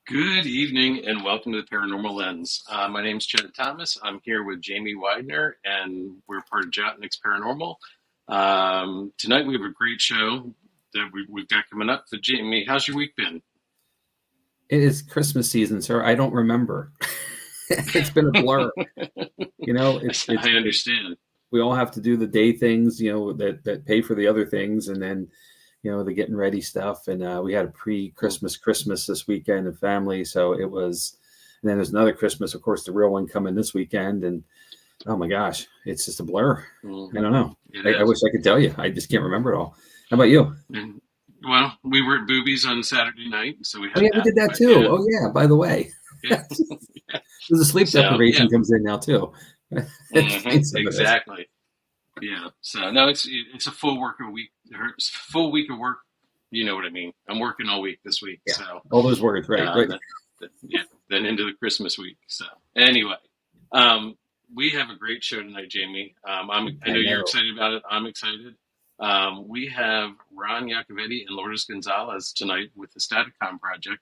Good evening and welcome to the Paranormal Lens. My name is Jett Thomas. I'm here with Jamie Widener and we're part of Jott-Nyx Paranormal. Tonight we have a great show that we've got coming up. So Jamie, how's your week been? It is Christmas season, sir. I don't remember. It's been a blur. I understand. We all have to do the day things, that pay for the other things, and then, the getting ready stuff. And we had a pre-Christmas Christmas this weekend of family, so it was. And then there's another Christmas, of course, the real one coming this weekend, and oh my gosh, it's just a blur. I don't know. I wish I could tell you. I just can't remember it all. How about you? Well, we were at Boobies on Saturday night, so we had we did that too. Yeah. Oh yeah, by the way. Yeah. The sleep deprivation comes in now too. Exactly. Yeah. So no, it's a full week of work. You know what I mean? I'm working all week this week. Yeah. So all those words, right? Then into the Christmas week. So anyway, we have a great show tonight, Jamie. I know you're excited about it. I'm excited. We have Ron Yacovetti and Lourdes Gonzalez tonight with the Staticom Project.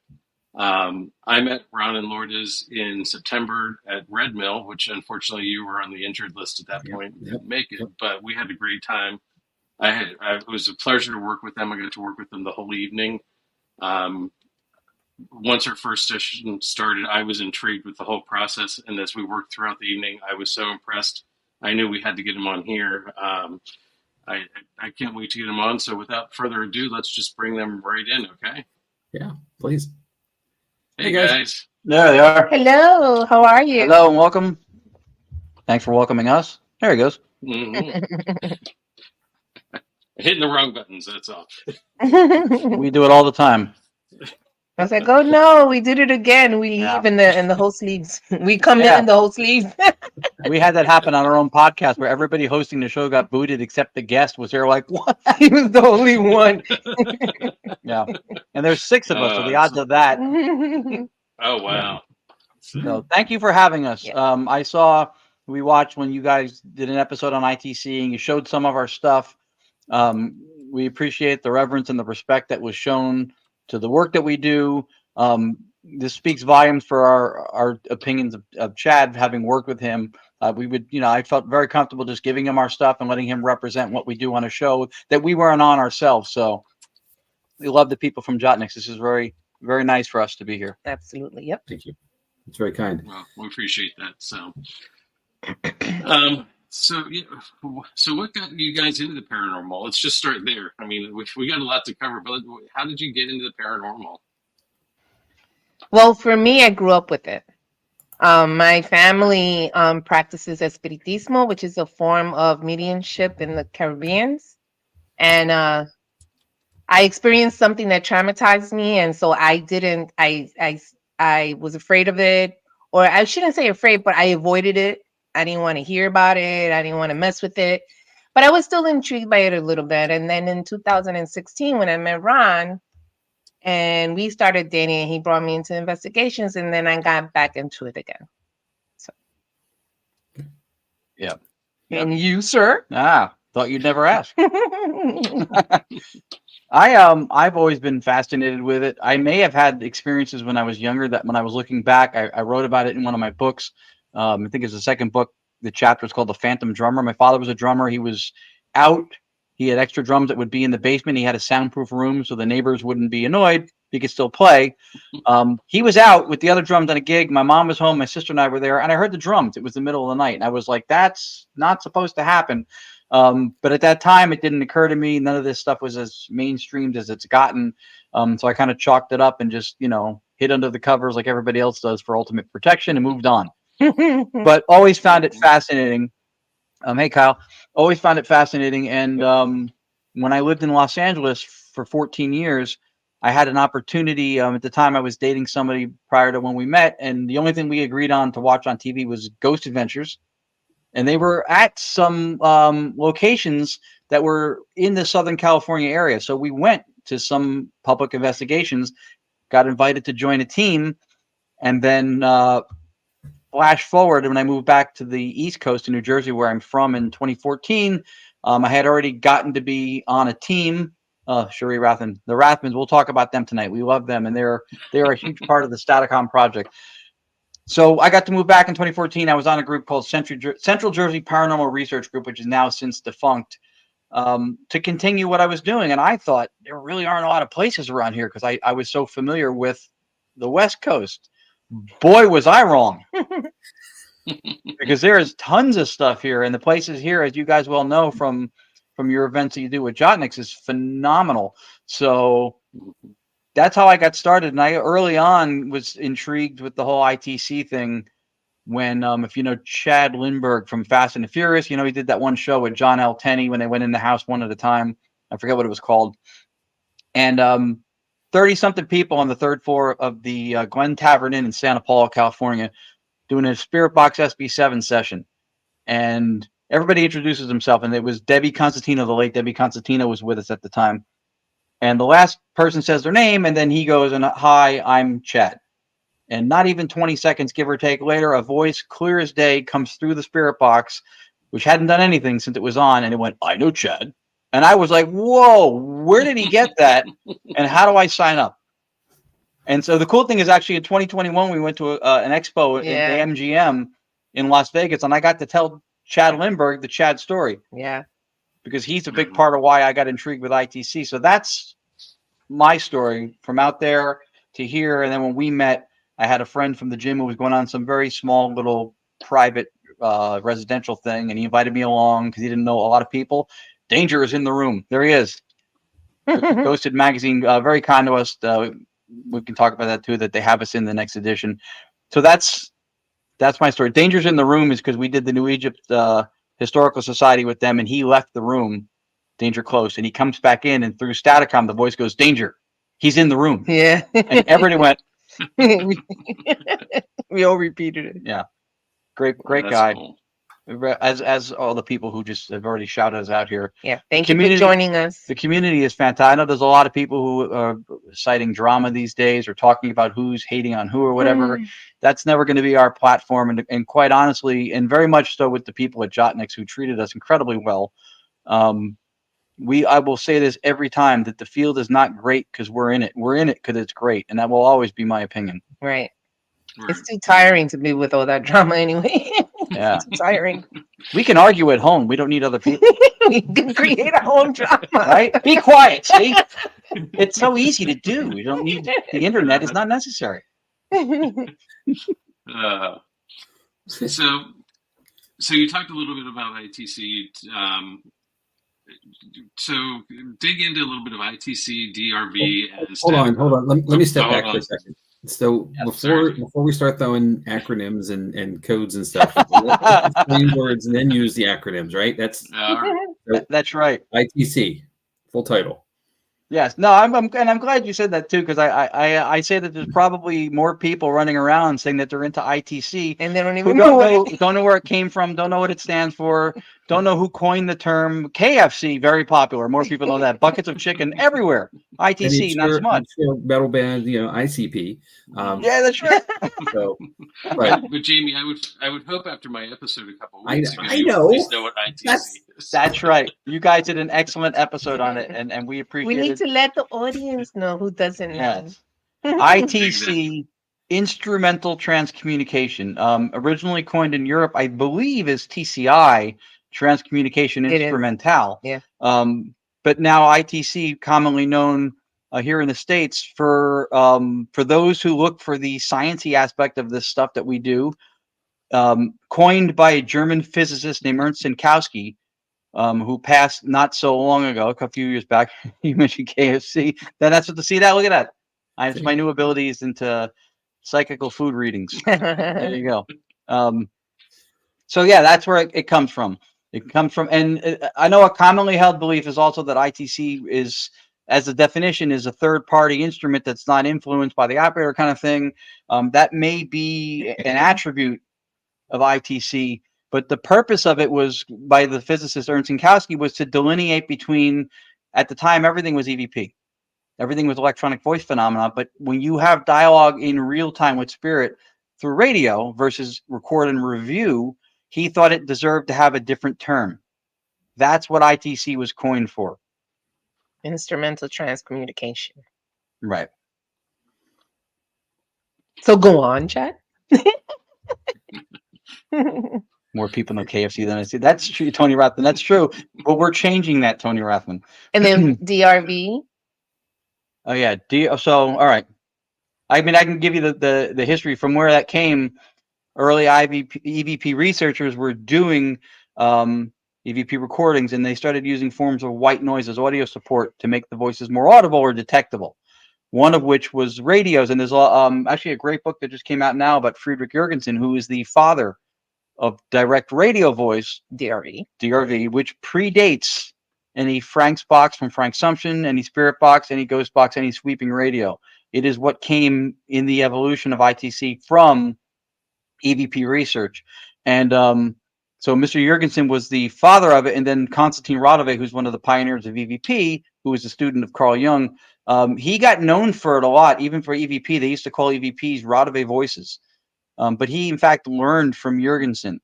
I met Ron and Lourdes in September at Red Mill, which unfortunately you were on the injured list at that point. Yep. Didn't make it, but we had a great time. It was a pleasure to work with them. I got to work with them the whole evening. Once our first session started, I was intrigued with the whole process, and as we worked throughout the evening, I was so impressed. I knew we had to get them on here. I can't wait to get them on. So without further ado, let's just bring them right in, okay? Yeah, please. Hey guys. There they are. Hello, how are you? Hello and welcome. Thanks for welcoming us. There he goes. Mm-hmm. Hitting the wrong buttons, that's all. We do it all the time. I was like, oh no, we did it again. We leave in the whole sleeves. We come in the whole sleeves. We had that happen on our own podcast where everybody hosting the show got booted except the guest was there like, what? He was the only one. Yeah. And there's 6 of us, so the odds of that. Oh, wow. So thank you for having us. Yeah. We watched when you guys did an episode on ITC and you showed some of our stuff. We appreciate the reverence and the respect that was shown to the work that we do. This speaks volumes for our opinions of Chad, having worked with him. I felt very comfortable just giving him our stuff and letting him represent what we do on a show that we weren't on ourselves. So we love the people from Jott-Nyx. This is very, very nice for us to be here. Absolutely. Yep. Thank you. It's very kind. Well, we appreciate that. So what got you guys into the paranormal? Let's just start there. I mean, we got a lot to cover, but how did you get into the paranormal? Well, for me, I grew up with it. My family practices espiritismo, which is a form of mediumship in the Caribbean. And I experienced something that traumatized me. And so I was afraid of it, or I shouldn't say afraid, but I avoided it. I didn't want to hear about it. I didn't want to mess with it, but I was still intrigued by it a little bit. And then in 2016, when I met Ron and we started dating, he brought me into investigations, and then I got back into it again. So, yeah. And you, sir? Thought you'd never ask. I've always been fascinated with it. I may have had experiences when I was younger that when I was looking back, I wrote about it in one of my books. I think it's the second book. The chapter is called The Phantom Drummer. My father was a drummer. He was out. He had extra drums that would be in the basement. He had a soundproof room so the neighbors wouldn't be annoyed. He could still play. He was out with the other drums on a gig. My mom was home. My sister and I were there, and I heard the drums. It was the middle of the night, and I was like, that's not supposed to happen. But at that time, it didn't occur to me. None of this stuff was as mainstreamed as it's gotten. So I kind of chalked it up and just, hid under the covers like everybody else does for ultimate protection and moved on. But always found it fascinating. Hey, Kyle. Always found it fascinating. And when I lived in Los Angeles for 14 years, I had an opportunity. At the time, I was dating somebody prior to when we met. And the only thing we agreed on to watch on TV was Ghost Adventures. And they were at some locations that were in the Southern California area. So we went to some public investigations, got invited to join a team, and then flash forward when I moved back to the East Coast in New Jersey, where I'm from in 2014, I had already gotten to be on a team Cherie Rathman. The Rathmans, we'll talk about them tonight. We love them, and they're a huge part of the Staticom project. So I got to move back in 2014. I was on a group called Central Jersey Paranormal Research Group, which is now since defunct, to continue what I was doing. And I thought there really aren't a lot of places around here because I was so familiar with the West Coast. Boy, was I wrong. Because there is tons of stuff here, and the places here, as you guys well know from your events that you do with Jott-Nyx, is phenomenal. So that's how I got started. And I early on was intrigued with the whole ITC thing when, if you know Chad Lindbergh from Fast and the Furious, he did that one show with John L. Tenney when they went in the house one at a time. I forget what it was called. And 30-something people on the third floor of the Glen Tavern Inn in Santa Paula, California, doing a Spirit Box SB7 session. And everybody introduces himself, and it was Debbie Constantino, the late Debbie Constantino was with us at the time. And the last person says their name, and then he goes, and hi, I'm Chad. And not even 20 seconds, give or take, later, a voice clear as day comes through the Spirit Box, which hadn't done anything since it was on, and it went, I know Chad. And I was like, whoa, where did he get that? And how do I sign up? And so the cool thing is actually in 2021, we went to an expo at the MGM in Las Vegas, and I got to tell Chad Lindbergh the Chad story. Yeah. Because he's a big part of why I got intrigued with ITC. So that's my story from out there to here. And then when we met, I had a friend from the gym who was going on some very small little private residential thing, and he invited me along because he didn't know a lot of people. Danger is in the room. There he is. Ghosted Magazine, very kind to us. We can talk about that too, that they have us in the next edition. So that's my story. Danger's in the room is because we did the New Egypt Historical Society with them, and he left the room, Danger close, and he comes back in, and through Staticom, the voice goes, Danger, he's in the room. Yeah. And everybody went. We all repeated it. Yeah. Great guy. Cool. As all the people who just have already shouted us out here. Yeah. Thank you for joining us. The community is fantastic. I know there's a lot of people who are citing drama these days or talking about who's hating on who or whatever. That's never going to be our platform. And quite honestly, and very much so with the people at Jott-Nyx who treated us incredibly well. I will say this every time, that the field is not great because we're in it. We're in it because it's great. And that will always be my opinion. Right. It's too tiring to be with all that drama anyway. Yeah. It's too tiring. We can argue at home. We don't need other people. We can create our own drama. Right? Be quiet, see? It's so easy to do. We don't need the internet is not necessary. So you talked a little bit about ITC. So dig into a little bit of ITC, DRV. And hold on. Let me step back for a second. So before we start throwing acronyms and codes and stuff, explain words and then use the acronyms, right? That's right. ITC, full title. Yes. No, I'm glad you said that too, because I say that there's probably more people running around saying that they're into ITC and they don't even know don't know where it came from, don't know what it stands for, don't know who coined the term. KFC, very popular. More people know that. Buckets of chicken everywhere. ITC, not so much. Metal band, ICP. Yeah, that's right. So, but Jamie, I would hope after my episode a couple of weeks ago, I know. You know what ITC is. That's right. You guys did an excellent episode on it, and we appreciate it. We need to let the audience know who doesn't know. Yes. ITC, Instrumental Transcommunication. Originally coined in Europe, I believe, is TCI, Transcommunication Instrumental. Yeah. But now ITC, commonly known here in the States for those who look for the sciencey aspect of this stuff that we do, coined by a German physicist named Ernst Minkowski, who passed not so long ago, a few years back. You mentioned KFC. That's what to see that. Look at that. It's my new abilities into psychical food readings. There you go. So yeah, that's where it comes from. It comes from, and I know a commonly held belief is also that ITC is, as a definition, is a third-party instrument that's not influenced by the operator, kind of thing. That may be an attribute of ITC. But the purpose of it was, by the physicist Ernst Minkowski, was to delineate between, at the time, everything was EVP. Everything was electronic voice phenomena. But when you have dialogue in real time with spirit through radio versus record and review, he thought it deserved to have a different term. That's what ITC was coined for. Instrumental transcommunication. Right. So go on, Chad. More people know KFC than I see. That's true, Tony Rathman. That's true. But we're changing that, Tony Rathman. And then DRV. Oh yeah. So all right. I mean, I can give you the history from where that came. Early EVP researchers were doing EVP recordings, and they started using forms of white noise as audio support to make the voices more audible or detectable. One of which was radios, and there's actually a great book that just came out now about Friedrich Jurgensen, who is the father of direct radio voice, DRV, which predates any Frank's box from Frank Sumption, any Spirit box, any Ghost box, any sweeping radio. It is what came in the evolution of ITC from EVP research. And so Mr. Jurgensen was the father of it, and then Konstantin Radove, who's one of the pioneers of EVP, who was a student of Carl Jung, he got known for it a lot, even for EVP. They used to call EVPs Radove voices. But he, in fact, learned from Jurgensen.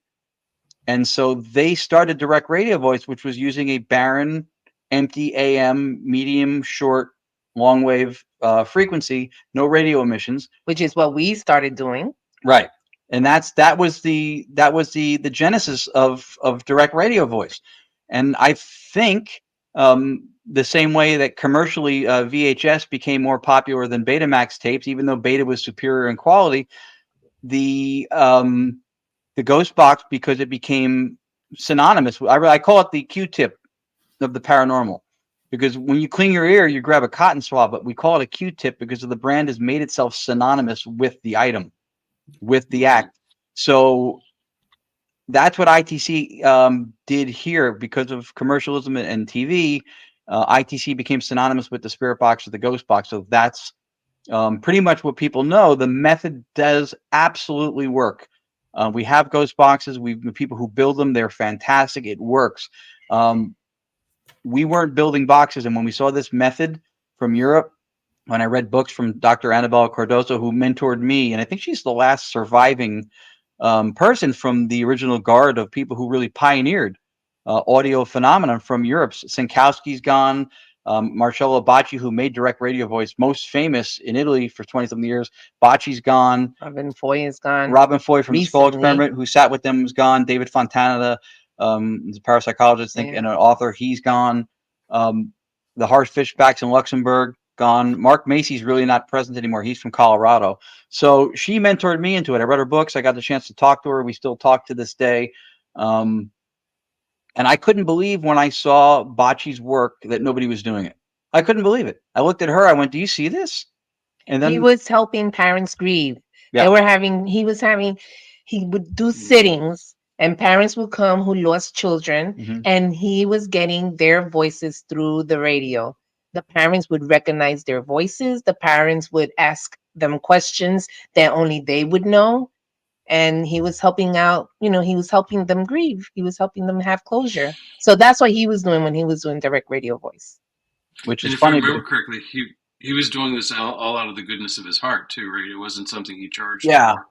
And so they started direct radio voice, which was using a barren, empty AM, medium, short, long wave frequency, no radio emissions. Which is what we started doing. Right. And that was the genesis of direct radio voice. And I think the same way that commercially VHS became more popular than Betamax tapes, even though Beta was superior in quality, the Ghost box, because it became synonymous. I call it the Q-tip of the paranormal, because when you clean your ear, you grab a cotton swab, but we call it a Q-tip because the brand has made itself synonymous with the item, with the act. So that's what ITC did here because of commercialism and TV. ITC became synonymous with the Spirit box or the Ghost box. So that's pretty much what people know. The method does absolutely work. We have Ghost boxes. We've people who build them. They're fantastic. It works. We weren't building boxes. And when we saw this method from Europe, when I read books from Dr. Annabella Cardoso, who mentored me, and I think she's the last surviving person from the original guard of people who really pioneered audio phenomenon from Europe. Sinkowski's gone. Marcello Bacci, who made direct radio voice most famous in Italy for 20-something years. Bacci's gone. Robin Foy is gone. Robin Foy from recently. The Skull Experiment, who sat with them, was gone. David Fontana, is a parapsychologist, and an author, he's gone. The Harsh Fishbacks in Luxembourg, gone. Mark Macy's really not present anymore. He's from Colorado. So she mentored me into it. I read her books. I got the chance to talk to her. We still talk to this day. And I couldn't believe when I saw Bacci's work that nobody was doing it. I couldn't believe it. I looked at her. I went, "Do you see this?" And then he was helping parents grieve. Yeah. He would do sittings, and parents would come who lost children, and he was getting their voices through the radio. The parents would recognize their voices. The parents would ask them questions that only they would know. And he was helping out, he was helping them grieve. He was helping them have closure. So that's what he was doing when he was doing direct radio voice. Which is if funny. I remember correctly, he was doing this all out of the goodness of his heart too, right? It wasn't something he charged for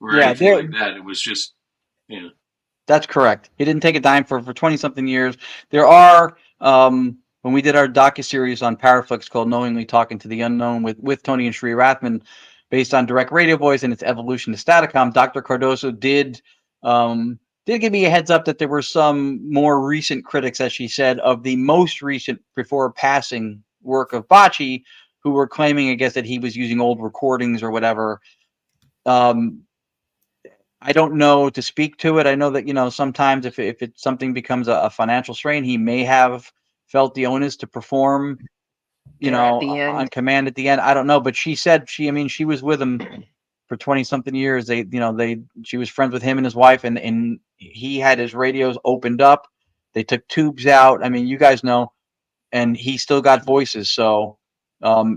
or anything like that. It was just, That's correct. He didn't take a dime for 20-something years. There are, when we did our docuseries on Paraflix called Knowingly Talking to the Unknown with Tony and Sri Rathman, based on direct radio voice and its evolution to Staticom, Dr. Cardoso did give me a heads up that there were some more recent critics, as she said, of the most recent before passing work of Bacci, who were claiming, I guess, that he was using old recordings or whatever. I don't know to speak to it. I know that, sometimes if something becomes a financial strain, he may have felt the onus to perform on command at the end. I don't know, but she said she was with him for 20-something years. She was friends with him and his wife, and he had his radios opened up. They took tubes out. I mean, you guys know, and he still got voices. So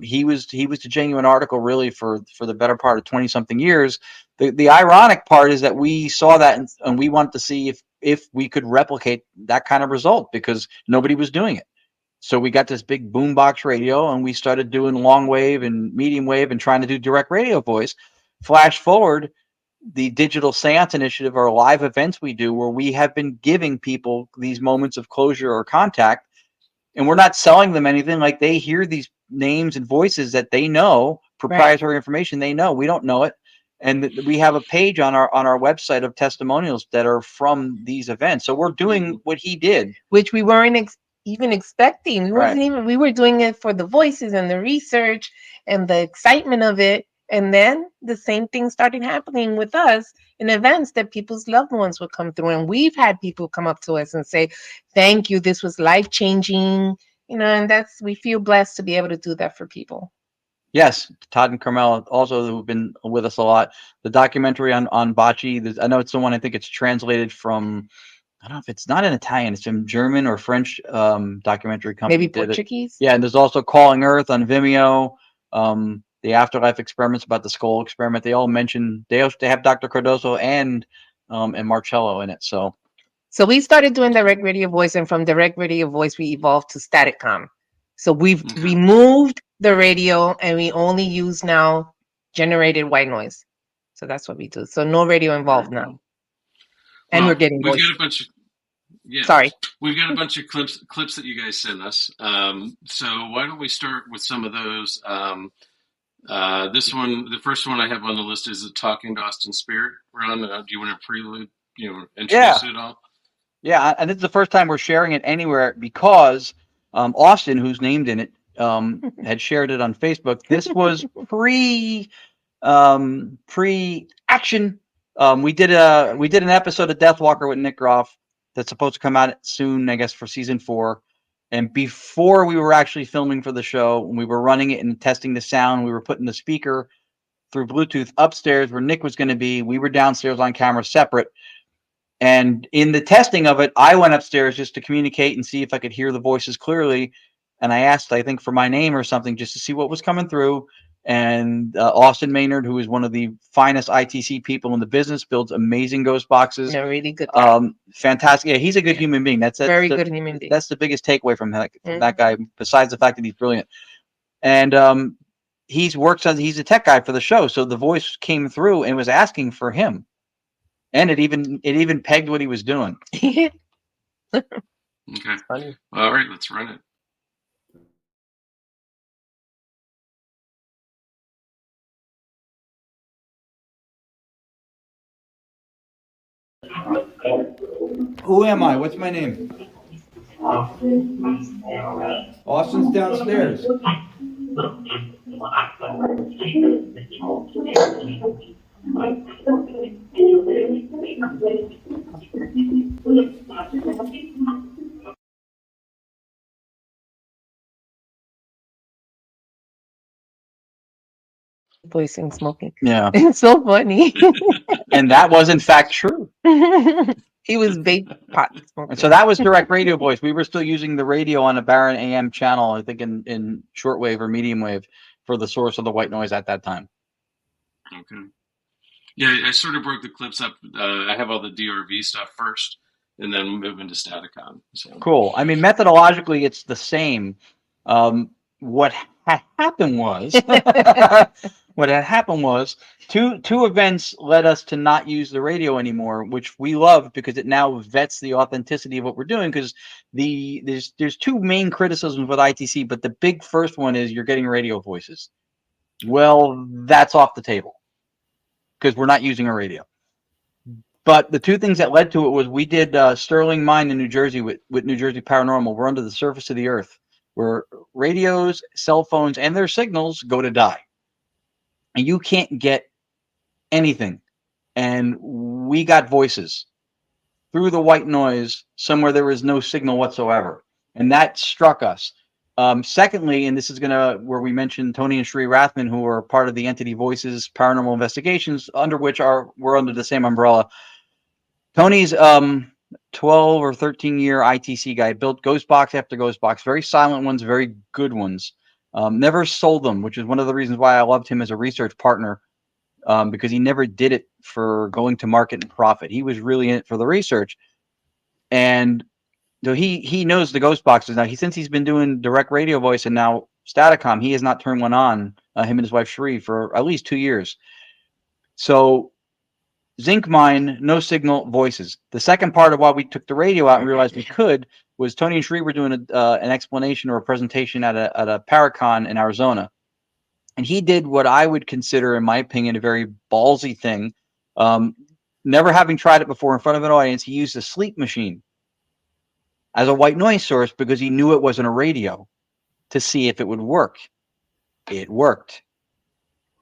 he was the genuine article really for the better part of 20-something years. The ironic part is that we saw that and we wanted to see if we could replicate that kind of result because nobody was doing it. So we got this big boombox radio and we started doing long wave and medium wave and trying to do direct radio voice. Flash forward, the Digital Seance Initiative are live events we do where we have been giving people these moments of closure or contact. and we're not selling them anything. Like, they hear these names and voices that they know, proprietary information they know. We don't know it. And we have a page on our website of testimonials that are from these events. So we're doing what he did, which we weren't even expecting. We wasn't even. We were doing it for the voices and the research and the excitement of it. And then the same thing started happening with us in events that people's loved ones would come through. And we've had people come up to us and say, "Thank you. This was life-changing." And we feel blessed to be able to do that for people. Yes, Todd and Carmel also, who've been with us a lot. The documentary on Bocce, I know it's the one, I think it's translated from, I don't know if it's not in Italian, it's in German or French. Documentary company maybe did Portuguese. Yeah, and there's also Calling Earth on Vimeo. The Afterlife Experiments, about the skull experiment. They all mention, they have Dr. Cardoso and Marcello in it. So we started doing direct radio voice, and from direct radio voice we evolved to Staticom. So we've removed the radio, and we only use now generated white noise. So that's what we do. So no radio involved now. And we're getting voice. We've got a bunch of Sorry. We've got a bunch of clips that you guys sent us. So why don't we start with some of those? This one, the first one I have on the list is a Talking to Austin Spirit. Ron, do you want to prelude, introduce it all? Yeah, and this is the first time we're sharing it anywhere because Austin, who's named in it, had shared it on Facebook. This was pre-action. We did an episode of Deathwalker with Nick Groff that's supposed to come out soon, I guess, for season 4. And before we were actually filming for the show, when we were running it and testing the sound, we were putting the speaker through Bluetooth upstairs where Nick was going to be. We were downstairs on camera separate. And in the testing of it, I went upstairs just to communicate and see if I could hear the voices clearly. And I asked, I think, for my name or something just to see what was coming through. And Austin Maynard, who is one of the finest ITC people in the business, builds amazing ghost boxes. No, really good guy. Fantastic. Yeah, he's a good human being. That's very good human being. That's the biggest takeaway from that guy, besides the fact that he's brilliant. And he's a tech guy for the show. So the voice came through and was asking for him. And it even pegged what he was doing. Okay. Funny. All right, let's run it. Who am I? What's my name? Austin's downstairs. Voicing smoking. Yeah. It's so funny. And that was in fact true. He was vape pot smoking. And so that was direct radio voice. We were still using the radio on a Baron AM channel, I think in shortwave or medium wave for the source of the white noise at that time. Okay. Yeah, I sort of broke the clips up. I have all the DRV stuff first, and then move into Staticom. So. Cool. I mean, methodologically, it's the same. What happened was, two events led us to not use the radio anymore, which we love because it now vets the authenticity of what we're doing. Because there's two main criticisms with ITC, but the big first one is you're getting radio voices. Well, that's off the table because we're not using a radio. But the two things that led to it was we did Sterling Mine in New Jersey with New Jersey Paranormal. We're under the surface of the earth, where radios, cell phones, and their signals go to die. And you can't get anything. And we got voices through the white noise somewhere there was no signal whatsoever. And that struck us. Secondly, and this is where we mentioned Tony and Sheree Rathman, who are part of the Entity Voices Paranormal Investigations, under which we're under the same umbrella. Tony's 12 or 13 year ITC guy, built ghost box after ghost box, very silent ones, very good ones. Never sold them, which is one of the reasons why I loved him as a research partner, because he never did it for going to market and profit. He was really in it for the research. And so he knows the ghost boxes now. Since he's been doing direct radio voice and now Staticom, he has not turned one on, him and his wife Sheree, for at least 2 years. So zinc mine, no signal, voices. The second part of why we took the radio out and realized we could was Tony and Shree were doing an explanation or a presentation at a Paracon in Arizona. And he did what I would consider, in my opinion, a very ballsy thing. Never having tried it before in front of an audience, he used a sleep machine as a white noise source because he knew it wasn't a radio to see if it would work. It worked.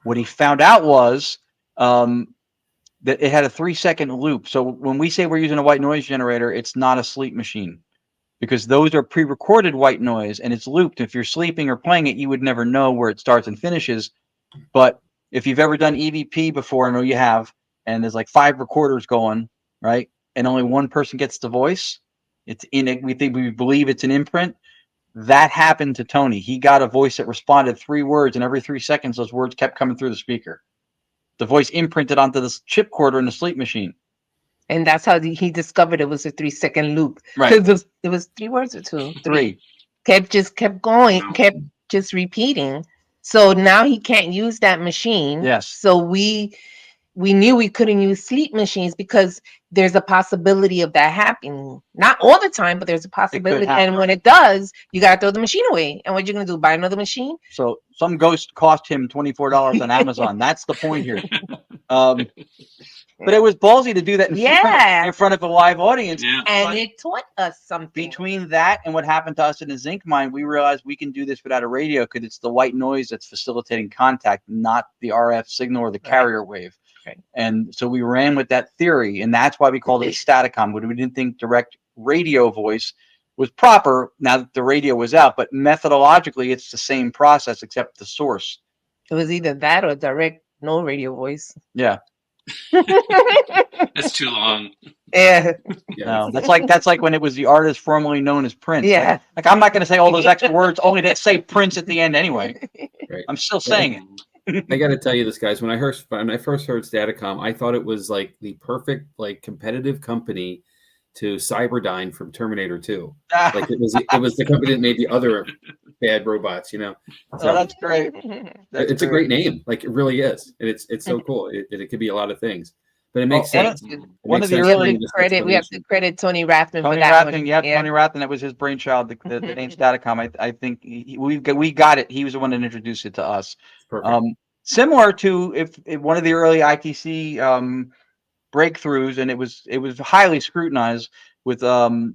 What he found out was that it had a 3-second loop. So when we say we're using a white noise generator, it's not a sleep machine because those are pre-recorded white noise and it's looped. If you're sleeping or playing it, you would never know where it starts and finishes. But if you've ever done EVP before, I know you have, and there's like 5 recorders going, right? And only one person gets the voice. It's in it. We believe it's an imprint. That happened to Tony. He got a voice that responded 3 words, and every 3 seconds, those words kept coming through the speaker. The voice imprinted onto the chip recorder in the sleep machine. And that's how he discovered it was a 3-second loop. Right. It was 3 words or 2? 3. Kept going, kept just repeating. So now he can't use that machine. Yes. So we knew we couldn't use sleep machines because there's a possibility of that happening. Not all the time, but there's a possibility. And when it does, you got to throw the machine away. And what you're going to do, buy another machine? So some ghost cost him $24 on Amazon. That's the point here. But it was ballsy to do that in front of a live audience. Yeah. And it taught us something. Between that and what happened to us in the zinc mine, we realized we can do this without a radio because it's the white noise that's facilitating contact, not the RF signal or the carrier wave. Right. And so we ran with that theory, and that's why we called it Staticom. We didn't think direct radio voice was proper now that the radio was out, but methodologically it's the same process except the source. It was either that or direct no radio voice. Yeah. That's too long. Yeah. No, that's like when it was the artist formerly known as Prince. Yeah. Like I'm not going to say all those extra words only to say Prince at the end anyway. Right. I'm still saying it. I got to tell you this, guys. When I first heard Staticom, I thought it was like the perfect competitive company to Cyberdyne from Terminator 2. Like it was the company that made the other bad robots, So, that's great. It's a great name. Like it really is. And it's so cool. It could be a lot of things. But it makes sense. One of the early we have to credit Tony Rathman for that. Tony Rathman, that was his brainchild. The name Staticom. I think we got it. He was the one that introduced it to us. Similar to if one of the early ITC breakthroughs, and it was highly scrutinized with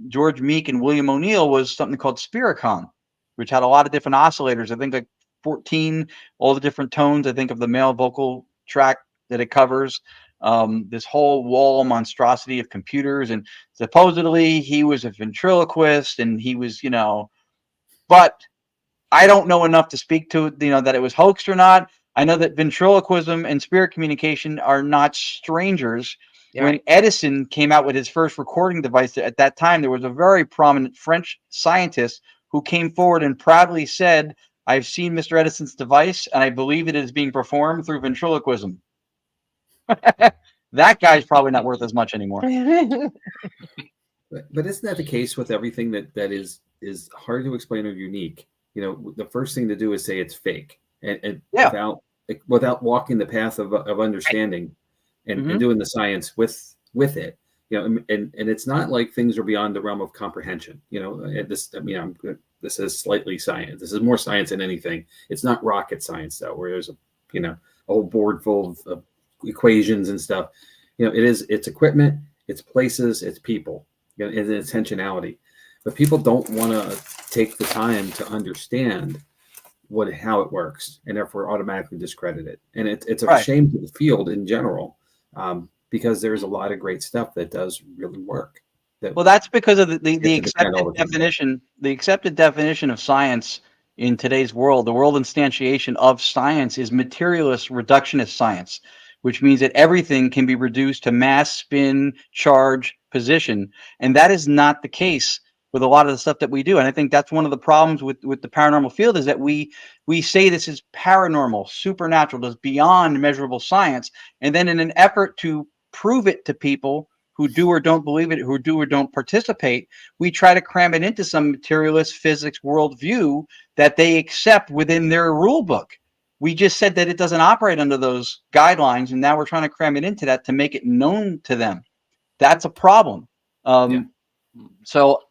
George Meek and William O'Neill, was something called Spiricom, which had a lot of different oscillators. I think like 14, all the different tones. I think of the male vocal track that it covers. This whole wall monstrosity of computers, and supposedly he was a ventriloquist, and he was, but I don't know enough to speak to, that it was hoaxed or not. I know that ventriloquism and spirit communication are not strangers. Yeah. When Edison came out with his first recording device at that time, there was a very prominent French scientist who came forward and proudly said, "I've seen Mr. Edison's device, and I believe it is being performed through ventriloquism." That guy's probably not worth as much anymore. But isn't that the case with everything that is hard to explain or unique? The first thing to do is say it's fake, and without walking the path of understanding and doing the science with it. And it's not like things are beyond the realm of comprehension. This is slightly science. This is more science than anything. It's not rocket science though, where there's a whole board full of equations and stuff. It's equipment, it's places, it's people, and intentionality. But people don't want to take the time to understand how it works, and therefore automatically discredit it. And it's a shame to the field in general, because there's a lot of great stuff that does really work. That's because of the accepted definition. The accepted definition of science in today's world, the world instantiation of science, is materialist reductionist science, which means that everything can be reduced to mass, spin, charge, position. And that is not the case with a lot of the stuff that we do. And I think that's one of the problems with the paranormal field, is that we say this is paranormal, supernatural, this beyond measurable science. And then in an effort to prove it to people who do or don't believe it, who do or don't participate, we try to cram it into some materialist physics worldview that they accept within their rule book. We just said that it doesn't operate under those guidelines, and now we're trying to cram it into that to make it known to them. That's a problem. So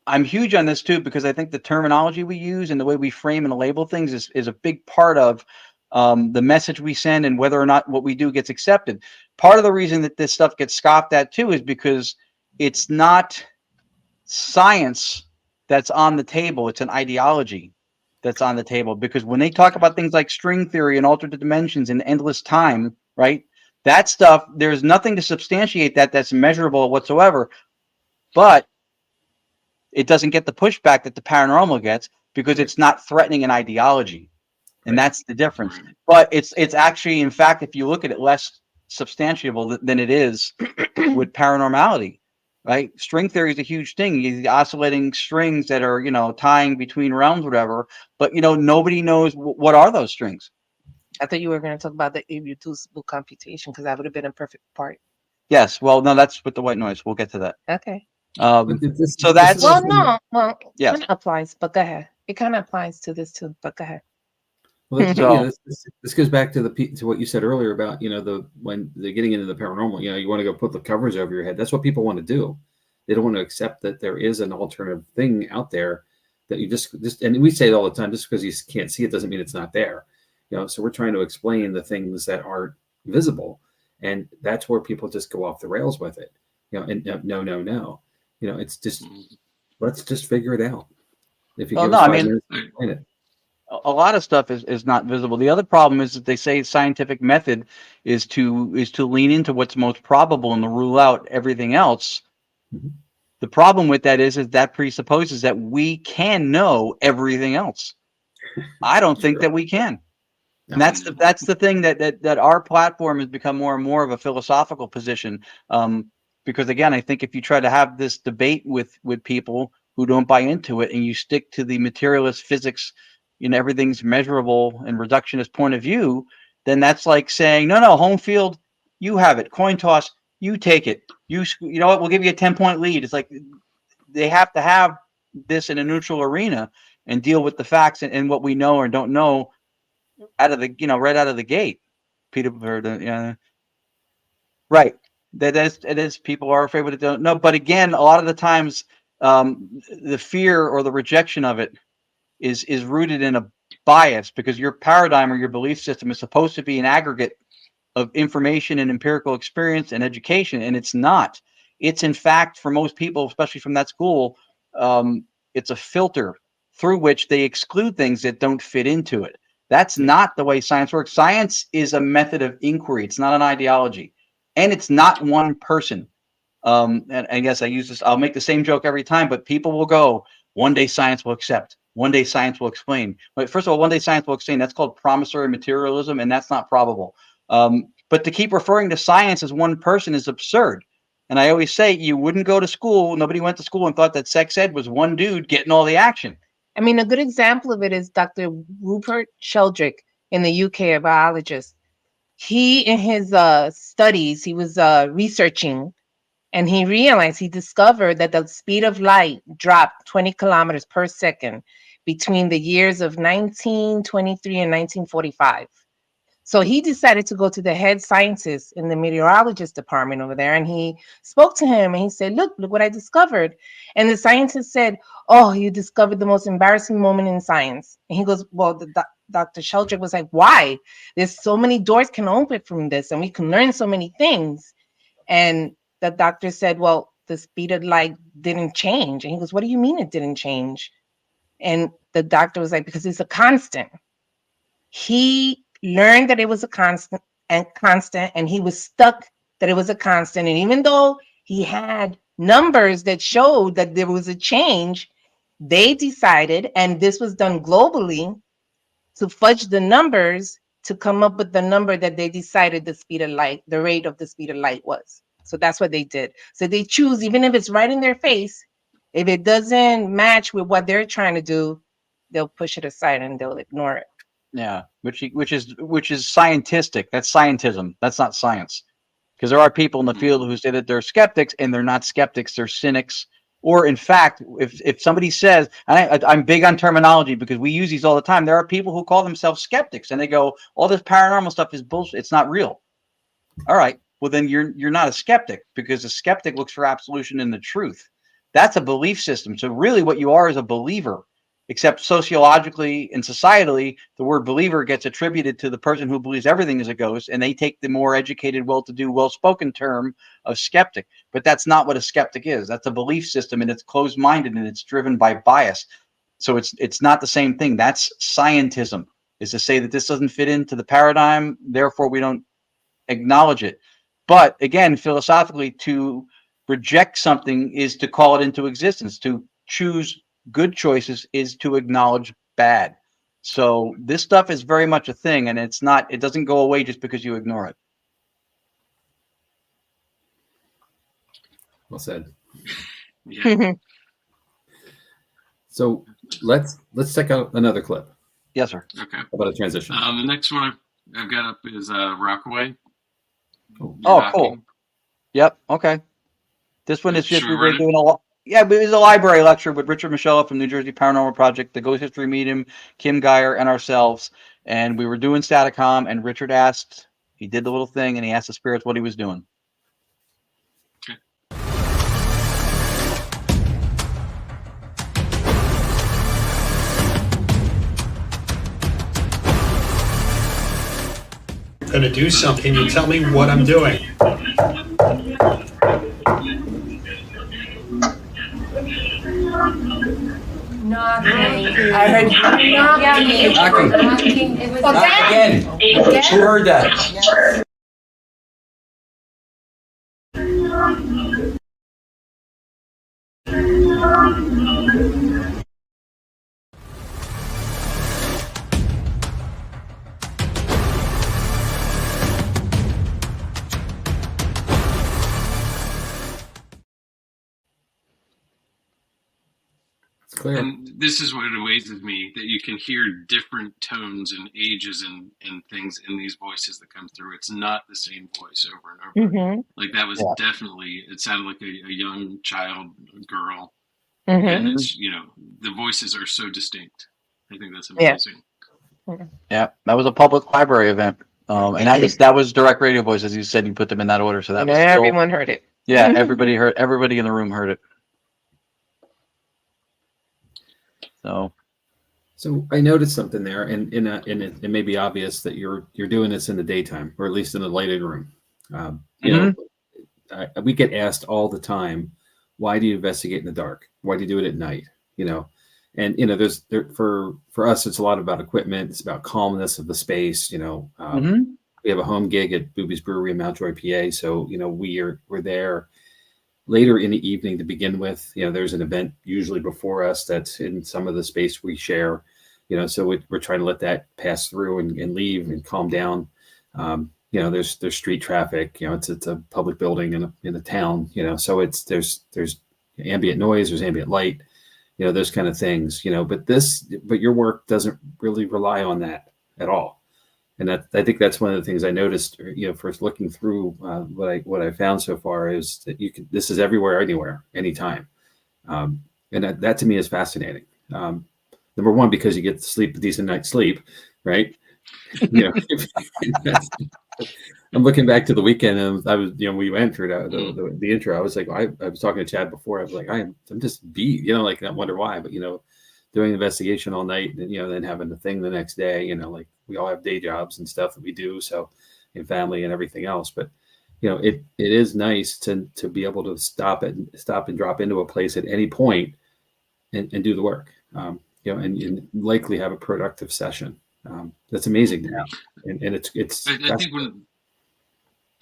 I'm huge on this too, because I think the terminology we use and the way we frame and label things is a big part of the message we send and whether or not what we do gets accepted. Part of the reason that this stuff gets scoffed at too is because it's not science that's on the table. It's an ideology that's on the table, because when they talk about things like string theory and alternate dimensions and endless time, right? That stuff, there's nothing to substantiate that that's measurable whatsoever, but it doesn't get the pushback that the paranormal gets because it's not threatening an ideology. And that's the difference. But it's actually, in fact, if you look at it, less substantiable than it is with paranormality. Right, string theory is a huge thing. The oscillating strings that are, tying between realms, whatever. But nobody knows what are those strings. I thought you were going to talk about the irreducible computation, because that would have been a perfect part. Yes, well, no, that's with the white noise. We'll get to that. Okay. So that's yes, it applies. But go ahead. It kind of applies to this too. But go ahead. Well, this goes back to what you said earlier about when they're getting into the paranormal. You want to go put the covers over your head. That's what people want to do. They don't want to accept that there is an alternative thing out there that you just and we say it all the time. Just because you can't see it doesn't mean it's not there. So we're trying to explain the things that aren't visible, and that's where people just go off the rails with it. And no. It's just let's just figure it out. If you give us 5 minutes to explain it. A lot of stuff is not visible. The other problem is that they say scientific method is to lean into what's most probable and to rule out everything else. Mm-hmm. The problem with that is that presupposes that we can know everything else. I don't think that we can. And that's the thing that our platform has become more and more of a philosophical position. Because again, I think if you try to have this debate with people who don't buy into it, and you stick to the materialist physics, everything's measurable and reductionist point of view, then that's like saying, no, home field, you have it. Coin toss, you take it. You know what? We'll give you a 10-point lead. It's like they have to have this in a neutral arena and deal with the facts and what we know or don't know out of the, right out of the gate. Right. It is. People are afraid what they don't know. But again, a lot of the times, the fear or the rejection of it is rooted in a bias, because your paradigm or your belief system is supposed to be an aggregate of information and empirical experience and education, and it's not. It's in fact, for most people, especially from that school, it's a filter through which they exclude things that don't fit into it. That's not the way science works. Science is a method of inquiry. It's not an ideology, and it's not one person. And I guess I'll make the same joke every time, but people will go, one day science will accept. One day science will explain. But first of all, one day science will explain. That's called promissory materialism, and that's not probable. But to keep referring to science as one person is absurd. And I always say, you wouldn't go to school. Nobody went to school and thought that sex ed was one dude getting all the action. I mean, a good example of it is Dr. Rupert Sheldrake in the UK, a biologist. He, in his studies, he was researching, and he discovered that the speed of light dropped 20 kilometers per second between the years of 1923 and 1945. So he decided to go to the head scientist in the meteorologist department over there, and he spoke to him, and he said, look what I discovered. And the scientist said, oh, you discovered the most embarrassing moment in science. And he goes, well, Dr. Sheldrake was like, why? There's so many doors can open from this, and we can learn so many things. And the doctor said, well, the speed of light didn't change. And he goes, what do you mean it didn't change? And the doctor was like, because it's a constant. He learned that it was a constant, and he was stuck that it was a constant. And even though he had numbers that showed that there was a change, they decided, and this was done globally, to fudge the numbers to come up with the number that they decided the speed of light, the rate of the speed of light was. So that's what they did. So they choose, even if it's right in their face, if it doesn't match with what they're trying to do, they'll push it aside and they'll ignore it. Yeah, which is scientific. That's scientism. That's not science. Because there are people in the field who say that they're skeptics, and they're not skeptics. They're cynics, Or in fact, if somebody says, and I'm big on terminology because we use these all the time, there are people who call themselves skeptics and they go, all this paranormal stuff is bullshit. It's not real. All right. Well, then you're not a skeptic, because a skeptic looks for absolution in the truth. That's a belief system. So really what you are is a believer, except sociologically and societally, the word believer gets attributed to the person who believes everything is a ghost, and they take the more educated, well-to-do, well-spoken term of skeptic. But that's not what a skeptic is. That's a belief system, and it's closed-minded, and it's driven by bias. So it's not the same thing. That's scientism, is to say that this doesn't fit into the paradigm, therefore we don't acknowledge it. But again, philosophically, to reject something is to call it into existence. To choose good choices is to acknowledge bad. So this stuff is very much a thing, and it doesn't go away just because you ignore it. Well said. Yeah. So let's check out another clip. Yes, sir. Okay. How about a transition? The next one I've got up is Rockaway. Oh, cool. Yep. Okay. This one is just, Should we we were run it? doing it was a library lecture with Richard Michelle from New Jersey Paranormal Project, the Ghost History Medium, Kim Geyer, and ourselves. And we were doing Staticom, and Richard he did the little thing, and he asked the spirits what he was doing. Okay. Gonna do something, you tell me what I'm doing. Knocking. I heard knocking. Knocking. It was Again. Who heard that? It's clear. And this is what amazes me, that you can hear different tones and ages and things in these voices that come through. It's not the same voice over and over. Mm-hmm. Like that was Yeah. definitely, it sounded like a young child, a girl. Mm-hmm. And it's, the voices are so distinct. I think that's amazing. Yeah, that was a public library event. And that was direct radio voice, as you said, you put them in that order. So that was everyone heard it. Yeah, everybody in the room heard it. So I noticed something there, and it may be obvious that you're doing this in the daytime, or at least in a lighted room. We get asked all the time, why do you investigate in the dark? Why do you do it at night? And for us, it's a lot about equipment. It's about calmness of the space. We have a home gig at Booby's Brewery in Mountjoy, PA. So we're there later in the evening to begin with. There's an event usually before us that's in some of the space we share. So we're trying to let that pass through and leave and calm down. There's street traffic. It's a public building in a town. So there's ambient noise, there's ambient light. Those kind of things. But your work doesn't really rely on that at all. And I think that's one of the things I noticed. First looking through what I found so far is that this is everywhere, anywhere, anytime, and that to me is fascinating. Number one, because you get to sleep a decent night's sleep, right? I'm looking back to the weekend, and I was, we entered the intro. I was like, I was talking to Chad before. I was like, I'm just beat, I wonder why, but doing an investigation all night, and then having the thing the next day, like we all have day jobs and stuff that we do, so and family and everything else. But it is nice to be able to stop and drop into a place at any point and do the work, and likely have a productive session. That's amazing to me, and it's. I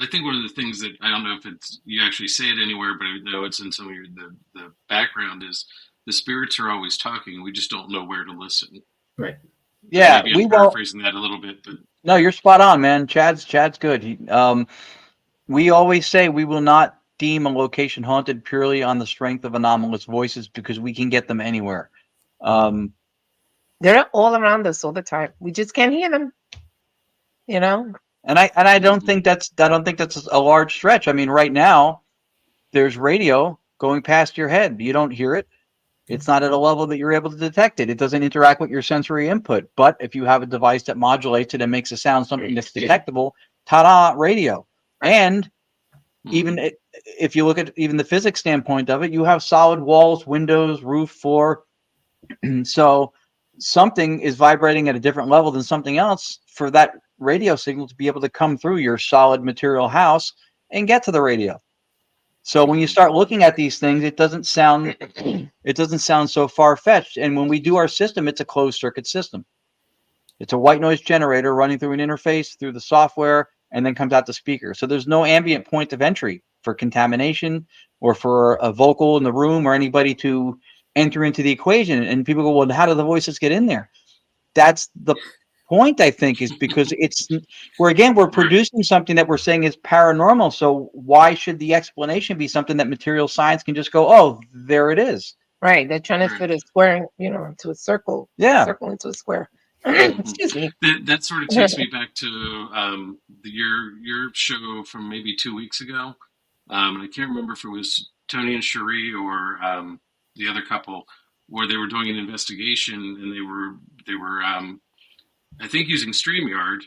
think one of the things that I don't know if you actually say it anywhere, but I know it's in some of the background is the spirits are always talking. We just don't know where to listen. Right. Yeah, maybe I'm paraphrasing that a little bit, but no, you're spot on, man. Chad's good. We always say we will not deem a location haunted purely on the strength of anomalous voices, because we can get them anywhere. They're all around us all the time. We just can't hear them. And I don't think that's a large stretch. I mean, right now there's radio going past your head. You don't hear it. It's not at a level that you're able to detect it. It doesn't interact with your sensory input. But if you have a device that modulates it and makes a sound something that's detectable, ta-da, radio. And even if you look at even the physics standpoint of it, you have solid walls, windows, roof, floor. So something is vibrating at a different level than something else for that radio signal to be able to come through your solid material house and get to the radio. So when you start looking at these things, it doesn't sound so far-fetched. And when we do our system, it's a closed circuit system. It's a white noise generator running through an interface through the software and then comes out the speaker. So there's no ambient point of entry for contamination or for a vocal in the room or anybody to enter into the equation. And people go, well, how do the voices get in there? That's the point, I think, is because we're producing something that we're saying is paranormal. So why should the explanation be something that material science can just go, oh, there it is? Right. They're trying to fit a square, into a circle. Yeah. Circle into a square. Excuse me. That sort of takes me back to your show from maybe 2 weeks ago. And I can't remember if it was Tony and Cherie or the other couple, where they were doing an investigation and they were I think using StreamYard.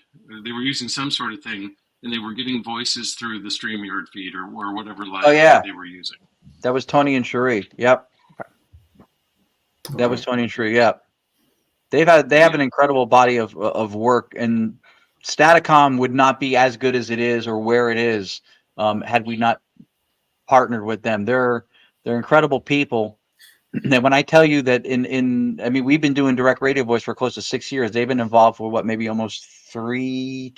They were using some sort of thing, and they were getting voices through the StreamYard feed or whatever live they were using. That was Tony and Cherie. Yep. That was Tony and Cherie. Yep. They have an incredible body of work, and Staticom would not be as good as it is or where it is had we not partnered with them. They're incredible people. And when I tell you that I mean, we've been doing direct radio voice for close to 6 years. They've been involved for maybe almost 2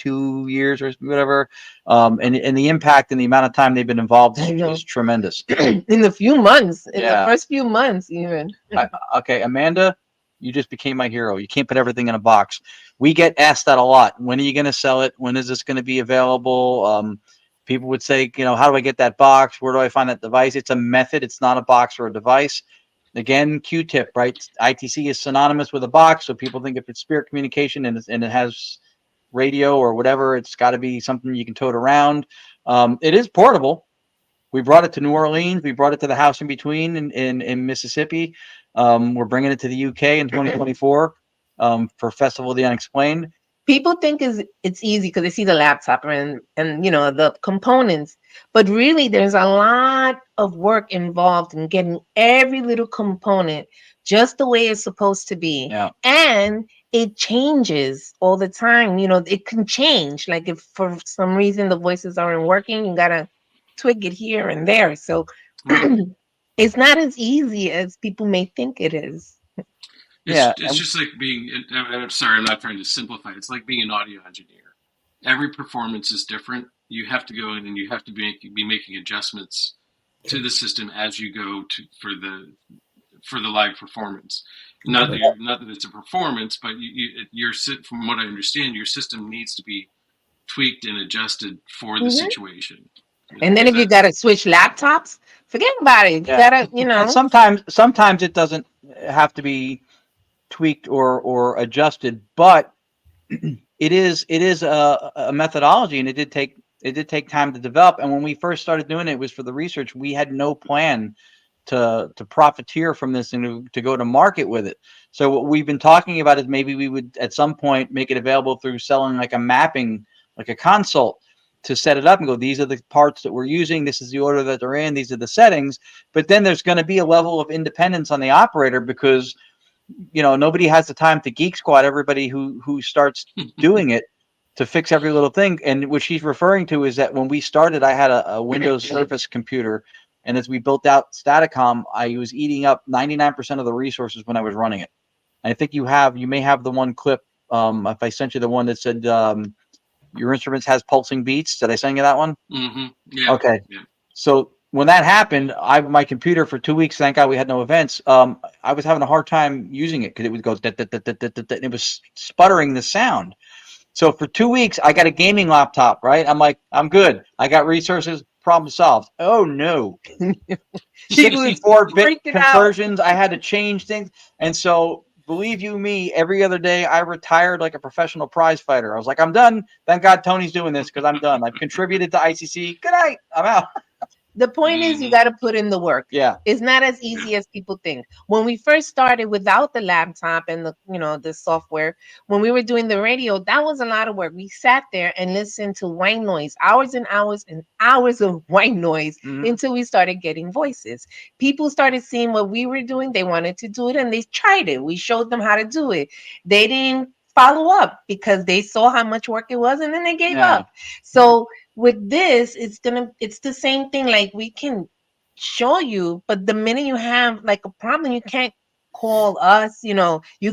years or whatever. And the impact and the amount of time they've been involved is tremendous. In the first few months, even. Okay, Amanda, you just became my hero. You can't put everything in a box. We get asked that a lot. When are you going to sell it? When is this going to be available? People would say, how do I get that box? Where do I find that device? It's a method. It's not a box or a device. Again, Q-tip, right? ITC is synonymous with a box, so people think if it's spirit communication and it has radio or whatever, it's got to be something you can tote around. It is portable. We brought it to New Orleans. We brought it to the House in Between in Mississippi. We're bringing it to the UK in 2024 for Festival of the Unexplained. People think it's easy because they see the laptop and the components, but really there's a lot of work involved in getting every little component just the way it's supposed to be. Yeah. And it changes all the time. It can change. Like if for some reason the voices aren't working, you gotta twig it here and there. So it's not as easy as people may think it is. It's just like being, I'm sorry, I'm not trying to simplify. It's like being an audio engineer. Every performance is different. You have to go in and you have to be making adjustments to the system as you go for the live performance. Not that it's a performance, but from what I understand, your system needs to be tweaked and adjusted for the situation. And then if you got to switch laptops, forget about it. You got to, And sometimes it doesn't have to be tweaked or adjusted, but it is a methodology, and it did take time to develop. And when we first started doing it, it was for the research. We had no plan to profiteer from this and to go to market with it. So what we've been talking about is maybe we would at some point make it available through selling like a mapping, like a consult, to set it up and go, these are the parts that we're using, this is the order that they're in, these are the settings. But then there's going to be a level of independence on the operator, because nobody has the time to geek squad everybody who starts doing it to fix every little thing. And what she's referring to is that when we started, I had a Windows Surface computer, and as we built out Staticom, I was eating up 99% of the resources when I was running it. And I think you may have the one clip, if I sent you the one that said your instruments has pulsing beats. Did I send you that one? Mm-hmm. Yeah. Okay. Yeah. So when that happened, my computer for 2 weeks, thank God we had no events. I was having a hard time using it because it would go, and it was sputtering the sound. So for 2 weeks, I got a gaming laptop, right? I'm like, I'm good. I got resources, problem solved. Oh no. 64-bit conversions. I had to change things. And so believe you me, every other day I retired like a professional prize fighter. I was like, I'm done. Thank God Tony's doing this because I'm done. I've contributed to ICC. Good night. I'm out. The point is, you got to put in the work. Yeah. It's not as easy as people think. When we first started without the laptop and the software, when we were doing the radio, that was a lot of work. We sat there and listened to white noise, hours and hours and hours of white noise until we started getting voices. People started seeing what we were doing. They wanted to do it and they tried it. We showed them how to do it. They didn't follow up because they saw how much work it was and then they gave up. So with this, it's the same thing. Like, we can show you, but the minute you have like a problem, you can't call us. You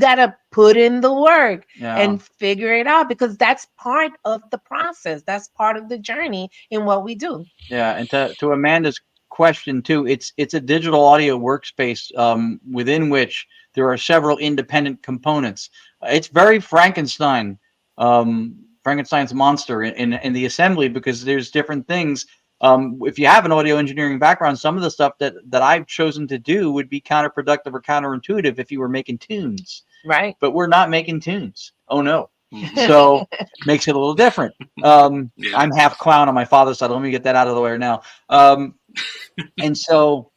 got to put in the work and figure it out, because that's part of the process. That's part of the journey in what we do. Yeah. And to Amanda's question too, it's a digital audio workspace within which there are several independent components. It's very Frankenstein's monster in the assembly, because there's different things. If you have an audio engineering background, some of the stuff that I've chosen to do would be counterproductive or counterintuitive if you were making tunes. Right. But we're not making tunes. Oh no. So makes it a little different. I'm half clown on my father's side. Let me get that out of the way now. And so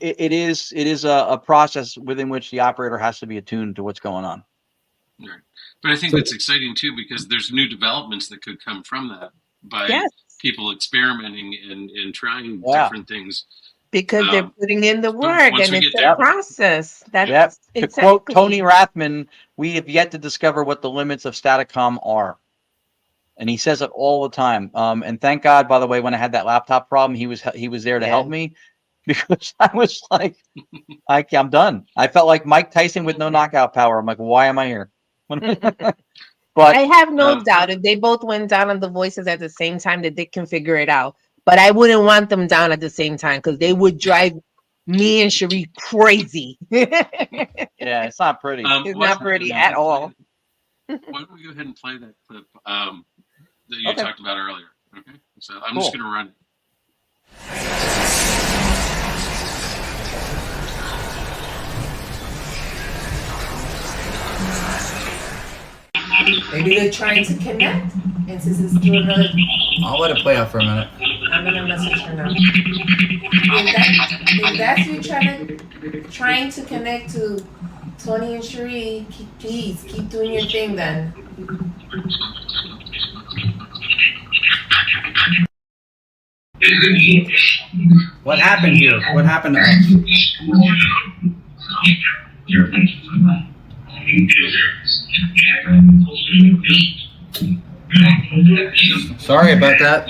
it is a process within which the operator has to be attuned to what's going on. Right. But I think that's exciting too, because there's new developments that could come from that by people experimenting and trying different things. Because they're putting in the work, and it's a process. That's to quote Tony Rathman, we have yet to discover what the limits of Staticom are. And he says it all the time. And thank God, by the way, when I had that laptop problem, he was there to help me, because I was like, I'm done. I felt like Mike Tyson with no knockout power. I'm like, why am I here? But I have no doubt if they both went down on the voices at the same time, that they can figure it out. But I wouldn't want them down at the same time, because they would drive me and Cherie crazy. Yeah, it's not pretty. It's not pretty at all. Why don't we go ahead and play that clip that you talked about earlier? Okay, so I'm just going to run it. Maybe they're trying to connect, and since it's doing another. I'll let it play out for a minute. I'm gonna message her now. If that's you trying to connect to Tony and Cherie, please keep doing your thing then. What happened here? What happened to us? Sorry about that.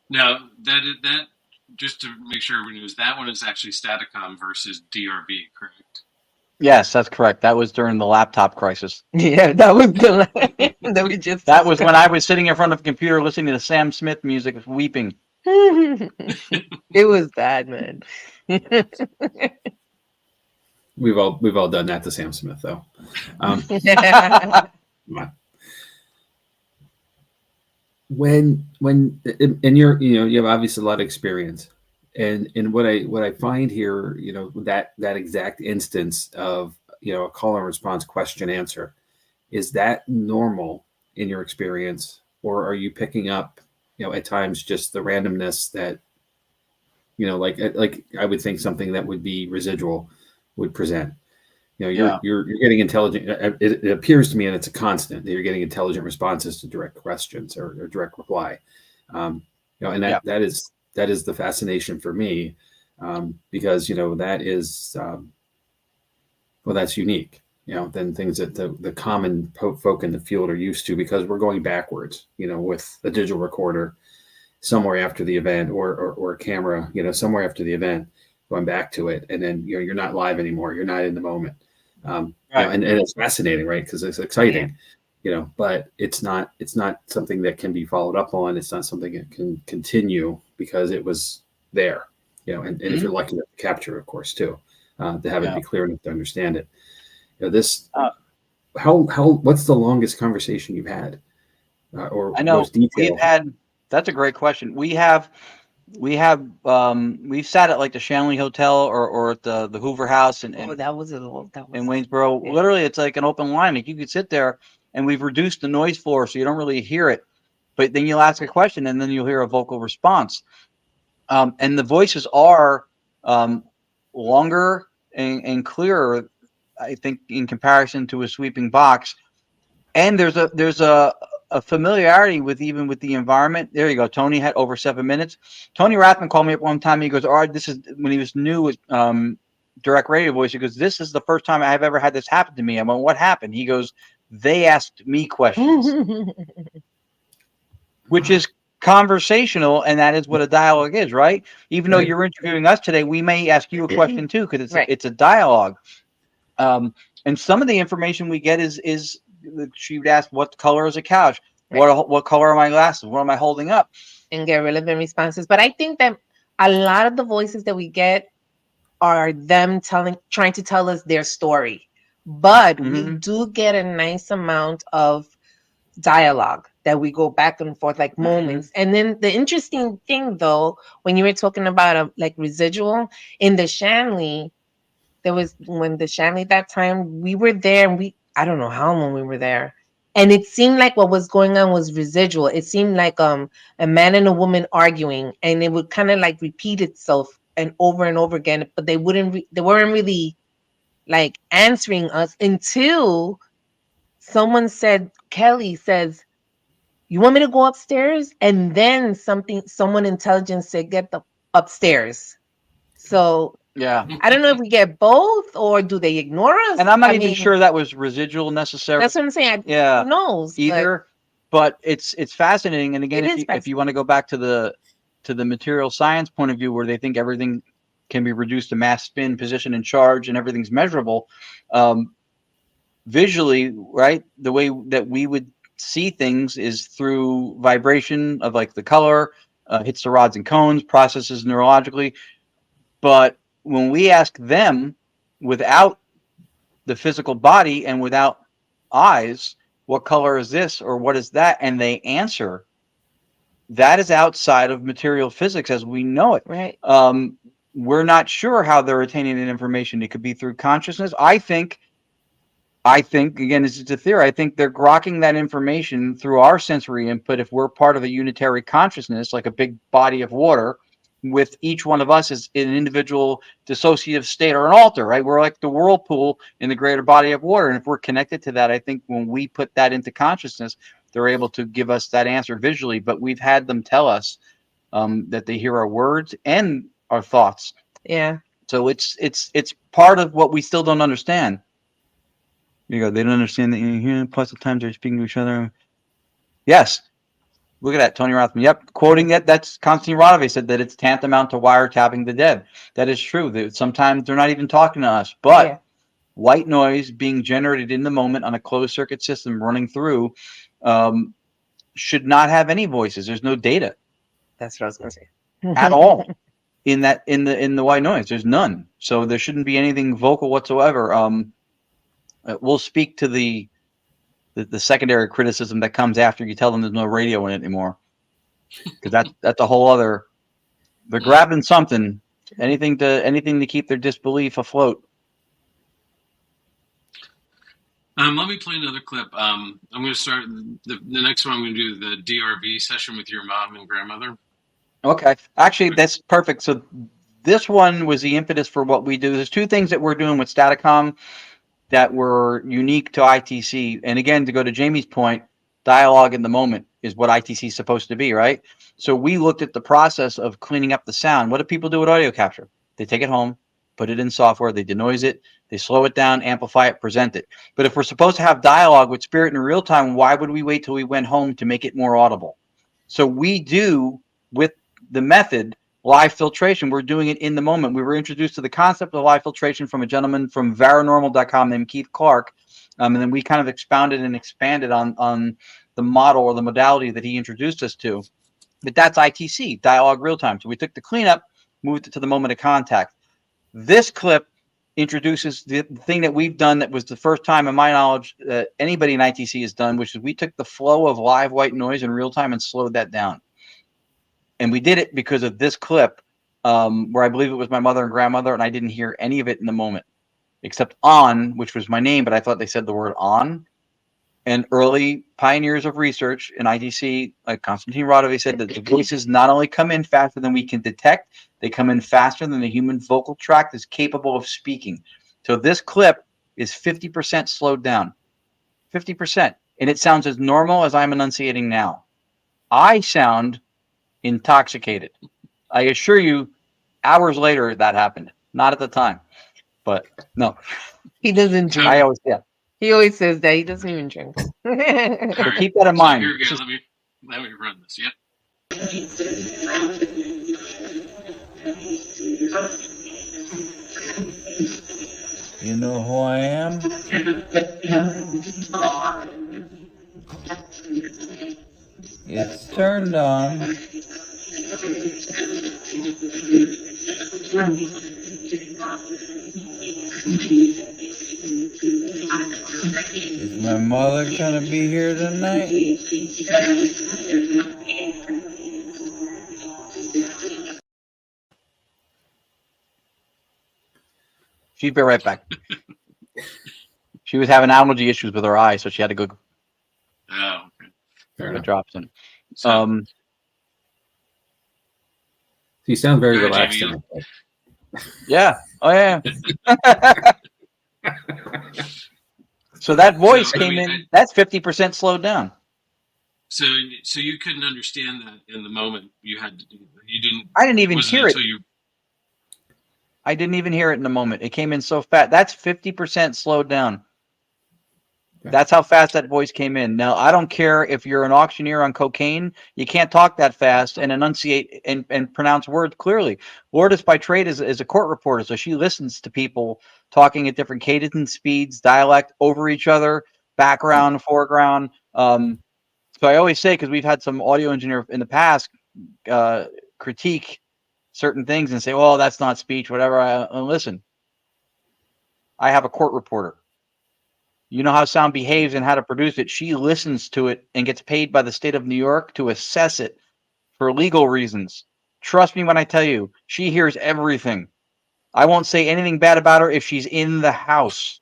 Now that just to make sure everyone knows, that one is actually Staticom versus DRB, correct? Yes, that's correct. That was during the laptop crisis. Yeah, that was the that was when I was sitting in front of a computer listening to Sam Smith music, weeping. It was bad, man. We've all done that to Sam Smith, though. Come on. When and you have obviously a lot of experience, and what I find here, that exact instance of a call and response question answer, is that normal in your experience, or are you picking up at times just the randomness that like I would think something that would be residual would present. You're getting intelligent. It appears to me, and it's a constant, that you're getting intelligent responses to direct questions or direct reply. And that is the fascination for me, because that is that's unique. Than things that the common folk in the field are used to, because we're going backwards. With a digital recorder somewhere after the event, or a camera, somewhere after the event, going back to it, and then you're not live anymore. You're not in the moment. And it's fascinating, right? Because it's exciting, but it's not something that can be followed up on. It's not something that can continue because it was there, and if you're lucky enough to capture, of course, too, to have it be clear enough to understand it. This, what's the longest conversation you've had? Or I know most detailed? we've had. That's a great question. We have we've sat at like the Shanley Hotel or at the Hoover House in that was a little, in Waynesboro. yeah. Literally, it's like an open line. Like you could sit there, and we've reduced the noise floor so you don't really hear it. But then you'll ask a question, and then you'll hear a vocal response. And the voices are longer and clearer, I think, in comparison to a sweeping box. And there's a familiarity with even with the environment. There you go. Tony had over 7 minutes. Tony Rathman called me up one time. He goes, "All right, this is when he was new with direct radio voice." He goes, "This is the first time I've ever had this happen to me." I went, "What happened?" He goes, "They asked me questions," which is conversational, and that is what a dialogue is, right? Even though you're interviewing us today, we may ask you a question too, because it's a dialogue. And some of the information we get is she would ask, "What color is a couch? What color are my glasses? What am I holding up?" And get relevant responses. But I think that a lot of the voices that we get are them trying to tell us their story. But we do get a nice amount of dialogue that we go back and forth, like moments. And then the interesting thing, though, when you were talking about like residual in the Shanley, when the Shanley that time we were there, and I don't know how long we were there, and it seemed like what was going on was residual. It seemed like a man and a woman arguing, and it would kind of like repeat itself and over again, but they weren't really like answering us until someone said, Kelly says, "You want me to go upstairs?" And then someone intelligent said, "Get the upstairs." So yeah, I don't know if we get both or do they ignore us? And I'm not even sure that was residual necessarily. That's what I'm saying. Who knows? Either, but it's fascinating. And again, if you want to go back to the material science point of view, where they think everything can be reduced to mass, spin, position, and charge, and everything's measurable, visually, right? The way that we would see things is through vibration of like the color, hits the rods and cones, processes neurologically. But when we ask them without the physical body and without eyes, what color is this or what is that? And they answer, that is outside of material physics as we know it. Right. We're not sure how they're retaining that information. It could be through consciousness. I think, again, this is a theory. I think they're grokking that information through our sensory input. If we're part of a unitary consciousness, like a big body of water, with each one of us is in an individual dissociative state or an alter, right? We're like the whirlpool in the greater body of water. And if we're connected to that, I think when we put that into consciousness, they're able to give us that answer visually. But we've had them tell us that they hear our words and our thoughts. Yeah. So it's part of what we still don't understand. You go, they don't understand that you're here, plus the times they're speaking to each other. Yes. Look at that, Tony Rothman. Yep, quoting that's Konstantin Radovich said that it's tantamount to wiretapping the dead. That is true. Sometimes they're not even talking to us, but white noise being generated in the moment on a closed circuit system running through should not have any voices. There's no data. That's what I was going to say. At all in the white noise. There's none. So there shouldn't be anything vocal whatsoever. We'll speak to the secondary criticism that comes after you tell them there's no radio in it anymore, because that's a whole other. They're grabbing something, anything to keep their disbelief afloat. Let me play another clip. I'm going to start the next one. I'm going to do the DRV session with your mom and grandmother. Okay, actually, that's perfect. So this one was the impetus for what we do. There's two things that we're doing with Staticom that were unique to ITC. And again, to go to Jamie's point, dialogue in the moment is what ITC is supposed to be, right? So we looked at the process of cleaning up the sound. What do people do with audio capture? They take it home, put it in software, they denoise it, they slow it down, amplify it, present it. But if we're supposed to have dialogue with spirit in real time, why would we wait till we went home to make it more audible? So we do, with the method, live filtration. We're doing it in the moment. We were introduced to the concept of live filtration from a gentleman from paranormal.com named Keith Clark. And then we kind of expounded and expanded on the model or the modality that he introduced us to. But that's ITC, dialogue real time. So we took the cleanup, moved it to the moment of contact. This clip introduces the thing that we've done that was the first time, in my knowledge, that anybody in ITC has done, which is we took the flow of live white noise in real time and slowed that down. And we did it because of this clip, where I believe it was my mother and grandmother, and I didn't hear any of it in the moment, except on, which was my name, but I thought they said the word on. And early pioneers of research in IDC, like Konstantin Radovi, said that the voices not only come in faster than we can detect, they come in faster than the human vocal tract is capable of speaking. So this clip is 50% slowed down, 50%. And it sounds as normal as I'm enunciating now. I sound intoxicated. I assure you, hours later that happened. Not at the time, but no. He doesn't drink. I always, yeah. He always says that he doesn't even drink. So keep that in mind. Here we go. Let me run this. Yep. You know who I am? It's turned on. Is my mother gonna be here tonight? She'd be right back. She was having allergy issues with her eye, so she had to go get drops in. So, You sound very Hi, relaxed. Jamie. Yeah. Oh, yeah. So that voice came in. That's 50% slowed down. So you couldn't understand that in the moment. You didn't. I didn't even hear it. I didn't even hear it in the moment. It came in so fast. That's 50% slowed down. Okay. That's how fast that voice came in. Now, I don't care if you're an auctioneer on cocaine. You can't talk that fast and enunciate and pronounce words clearly. Lourdes by trade is a court reporter, so she listens to people talking at different cadence speeds, dialect over each other, background, foreground. So I always say, because we've had some audio engineer in the past critique certain things and say, well, that's not speech, whatever. Listen, I have a court reporter. You know how sound behaves and how to produce it. She listens to it and gets paid by the state of New York to assess it for legal reasons. Trust me when I tell you, she hears everything. I won't say anything bad about her if she's in the house.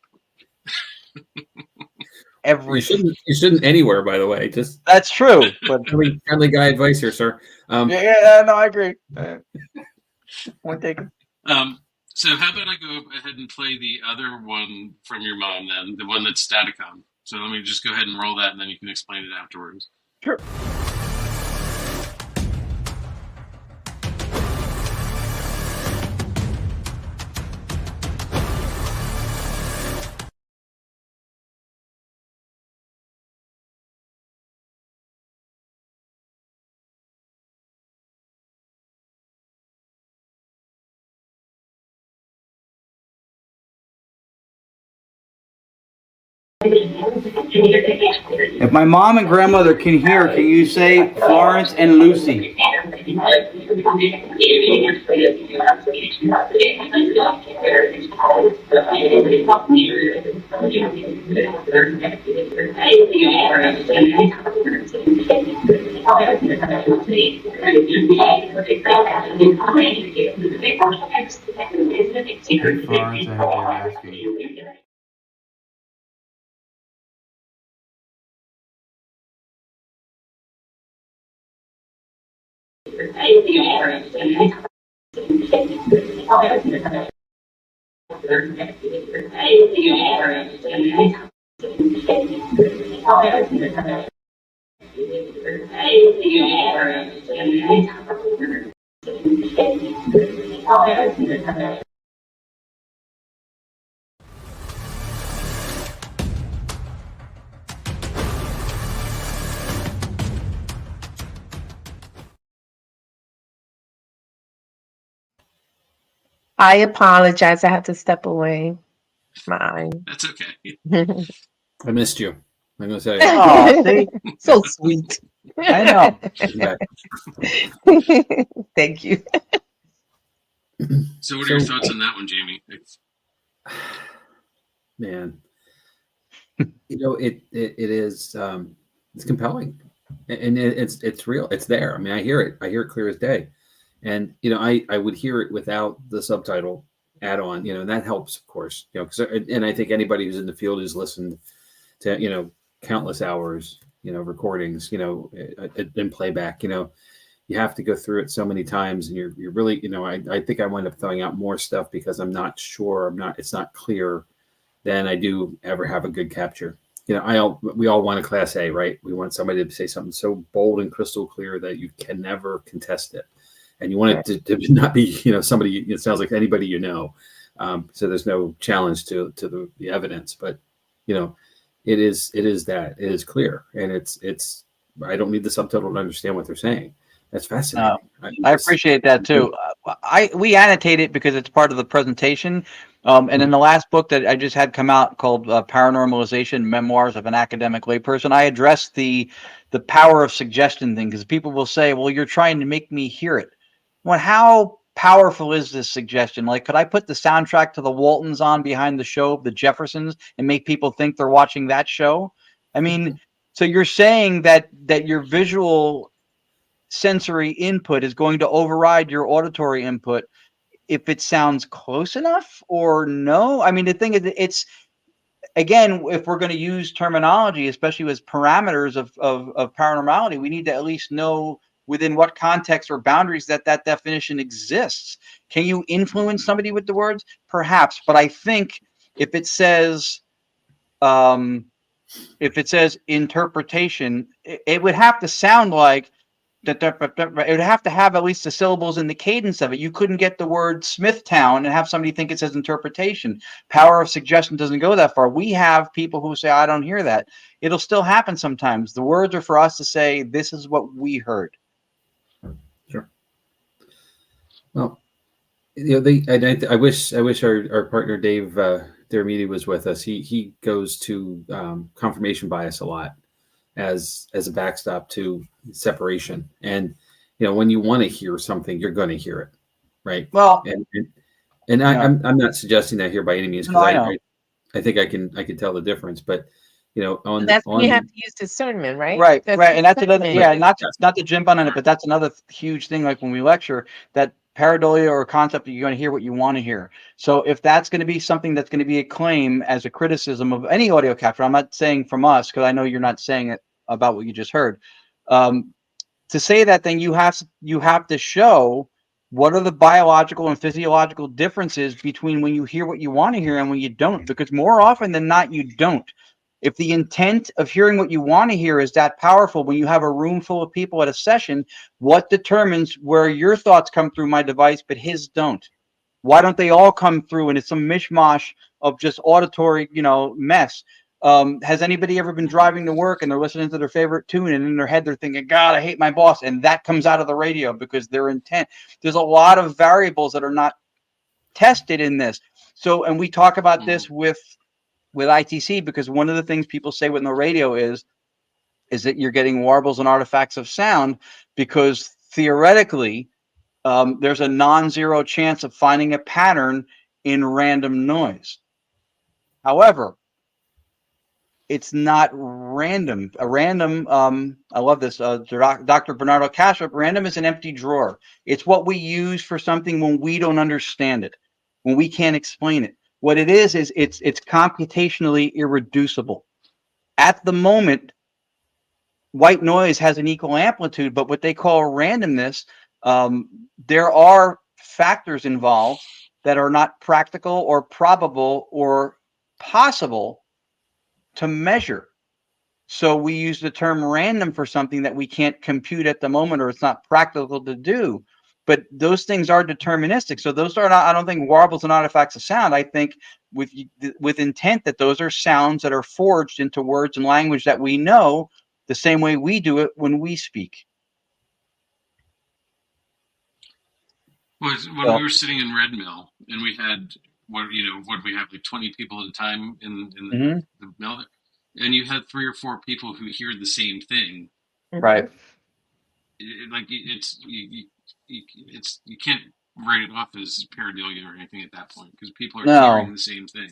Everything. You shouldn't anywhere, by the way. Just that's true. But friendly guy advice here, sir. Yeah, no, I agree. Point taken. So how about I go ahead and play the other one from your mom then, the one that's Staticom. So let me just go ahead and roll that, and then you can explain it afterwards. Sure. If my mom and grandmother can hear, can you say Florence and Lucy? Florence, I hope you're asking. I apologize. I had to step away. My eye. That's okay. I missed you. I'm going to tell you. Oh, see? So sweet. I know. Yeah. Thank you. So what are your thoughts on that one, Jamie? Man, you know, it is it's compelling. and it's real. It's there. I mean, I hear it. I hear it clear as day. And I would hear it without the subtitle add-on. And that helps, of course. And I think anybody who's in the field has listened to countless hours, recordings, in playback. You have to go through it so many times, and you're really, I think I wind up throwing out more stuff because I'm not sure. It's not clear than I do ever have a good capture. We all want a class A, right? We want somebody to say something so bold and crystal clear that you can never contest it. And you want it to not be, somebody, it sounds like anybody, so there's no challenge to the evidence, but, it is that it is clear. And it's, I don't need the subtitle to understand what they're saying. That's fascinating. I appreciate that too. We annotate it because it's part of the presentation. And in the last book that I just had come out called Paranormalization: Memoirs of an Academic Layperson, I addressed the power of suggestion thing, because people will say, well, you're trying to make me hear it. Well, how powerful is this suggestion? Like, could I put the soundtrack to the Waltons on behind the show of the Jeffersons and make people think they're watching that show? I mean, so you're saying that your visual sensory input is going to override your auditory input if it sounds close enough, or no? I mean, the thing is, it's, again, if we're going to use terminology, especially as parameters of paranormality, we need to at least know within what context or boundaries that definition exists. Can you influence somebody with the words? Perhaps, but I think if it says interpretation, it would have to sound like it would have to have at least the syllables in the cadence of it. You couldn't get the word Smithtown and have somebody think it says interpretation. Power of suggestion doesn't go that far. We have people who say, I don't hear that. It'll still happen sometimes. The words are for us to say, this is what we heard. Sure. Well, I wish our partner Dave Dermidi was with us. He goes to confirmation bias a lot as a backstop to separation. And when you want to hear something, you're going to hear it, right? Well, I'm not suggesting that here by any means, because I think I can tell the difference. But that's when you have to use discernment, right? Right, and that's another, not to jump on it, but that's another huge thing. Like when we lecture, that pareidolia or concept that you're going to hear what you want to hear. So if that's going to be something that's going to be a claim as a criticism of any audio capture, I'm not saying from us, because I know you're not saying it about what you just heard. To say that, then you have to show what are the biological and physiological differences between when you hear what you want to hear and when you don't, because more often than not, you don't. If the intent of hearing what you want to hear is that powerful, when you have a room full of people at a session, what determines where your thoughts come through my device, but his don't? Why don't they all come through and it's some mishmash of just auditory, mess? Has anybody ever been driving to work and they're listening to their favorite tune, and in their head they're thinking, God, I hate my boss, and that comes out of the radio because their intent? There's a lot of variables that are not tested in this. So, and we talk about this with ITC, because one of the things people say with the radio is that you're getting warbles and artifacts of sound, because theoretically there's a non-zero chance of finding a pattern in random noise. However, it's not random. I love this. Dr. Bernardo Kastrup, random is an empty drawer. It's what we use for something when we don't understand it, when we can't explain it. What it is it's computationally irreducible. At the moment, white noise has an equal amplitude, but what they call randomness, there are factors involved that are not practical or probable or possible to measure. So we use the term random for something that we can't compute at the moment, or it's not practical to do. But those things are deterministic. So those are not, I don't think, warbles and artifacts of sound. I think with intent that those are sounds that are forged into words and language that we know the same way we do it when we speak. Well, when we were sitting in Red Mill and we had what we have, like 20 people at a time in the mill, and you had 3 or 4 people who hear the same thing, right? You can't write it off as pareidolia or anything at that point, because people are hearing the same thing.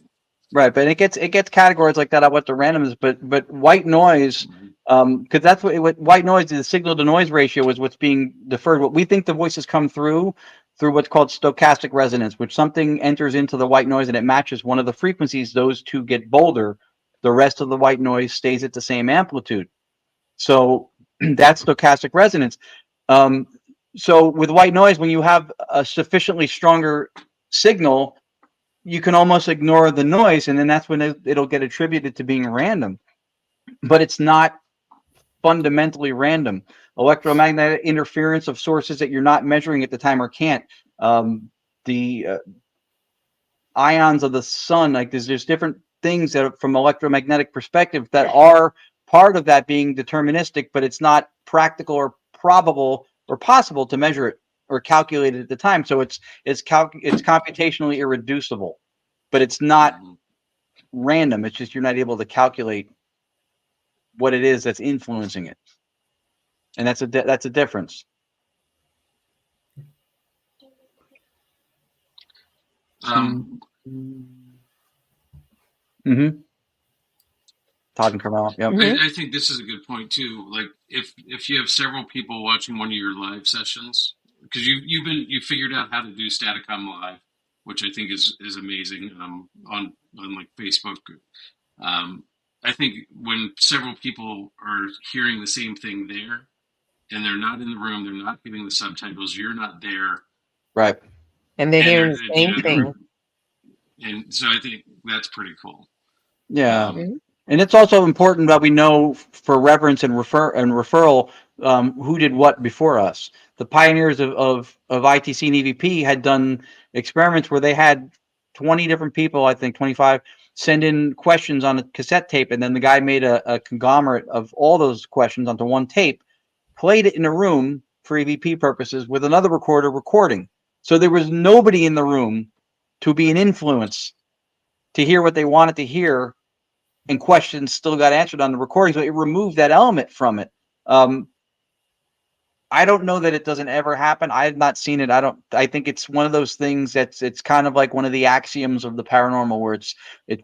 Right, but it gets categories like that on what the random is, but white noise, because that's what white noise is. The signal to noise ratio is what's being deferred. What we think the voices come through what's called stochastic resonance, which something enters into the white noise and it matches one of the frequencies. Those two get bolder. The rest of the white noise stays at the same amplitude. So that's stochastic resonance. So with white noise, when you have a sufficiently stronger signal, you can almost ignore the noise, and then that's when it'll get attributed to being random. But it's not fundamentally random. Electromagnetic interference of sources that you're not measuring at the time or can't. The ions of the sun, like there's different things that are, from electromagnetic perspective, that are part of that being deterministic, but it's not practical or probable or possible to measure it or calculate it at the time. So it's computationally irreducible, but it's not random. It's just you're not able to calculate what it is that's influencing it, and that's a difference. Todd and Carmel. Yep. I think this is a good point too. Like if you have several people watching one of your live sessions, because you figured out how to do Staticom Live, which I think is amazing on like Facebook. I think when several people are hearing the same thing there, and they're not in the room, they're not getting the subtitles, you're not there, right? And they're hearing the same thing. And so I think that's pretty cool. Yeah. And it's also important that we know for reference and referral who did what before us. The pioneers of ITC and EVP had done experiments where they had 20 different people, I think 25, send in questions on a cassette tape, and then the guy made a conglomerate of all those questions onto one tape, played it in a room for EVP purposes with another recorder recording. So there was nobody in the room to be an influence to hear what they wanted to hear, and questions still got answered on the recording. So it removed that element from it. I don't know that it doesn't ever happen. I have not seen it. I think it's one of those things it's kind of like one of the axioms of the paranormal where it's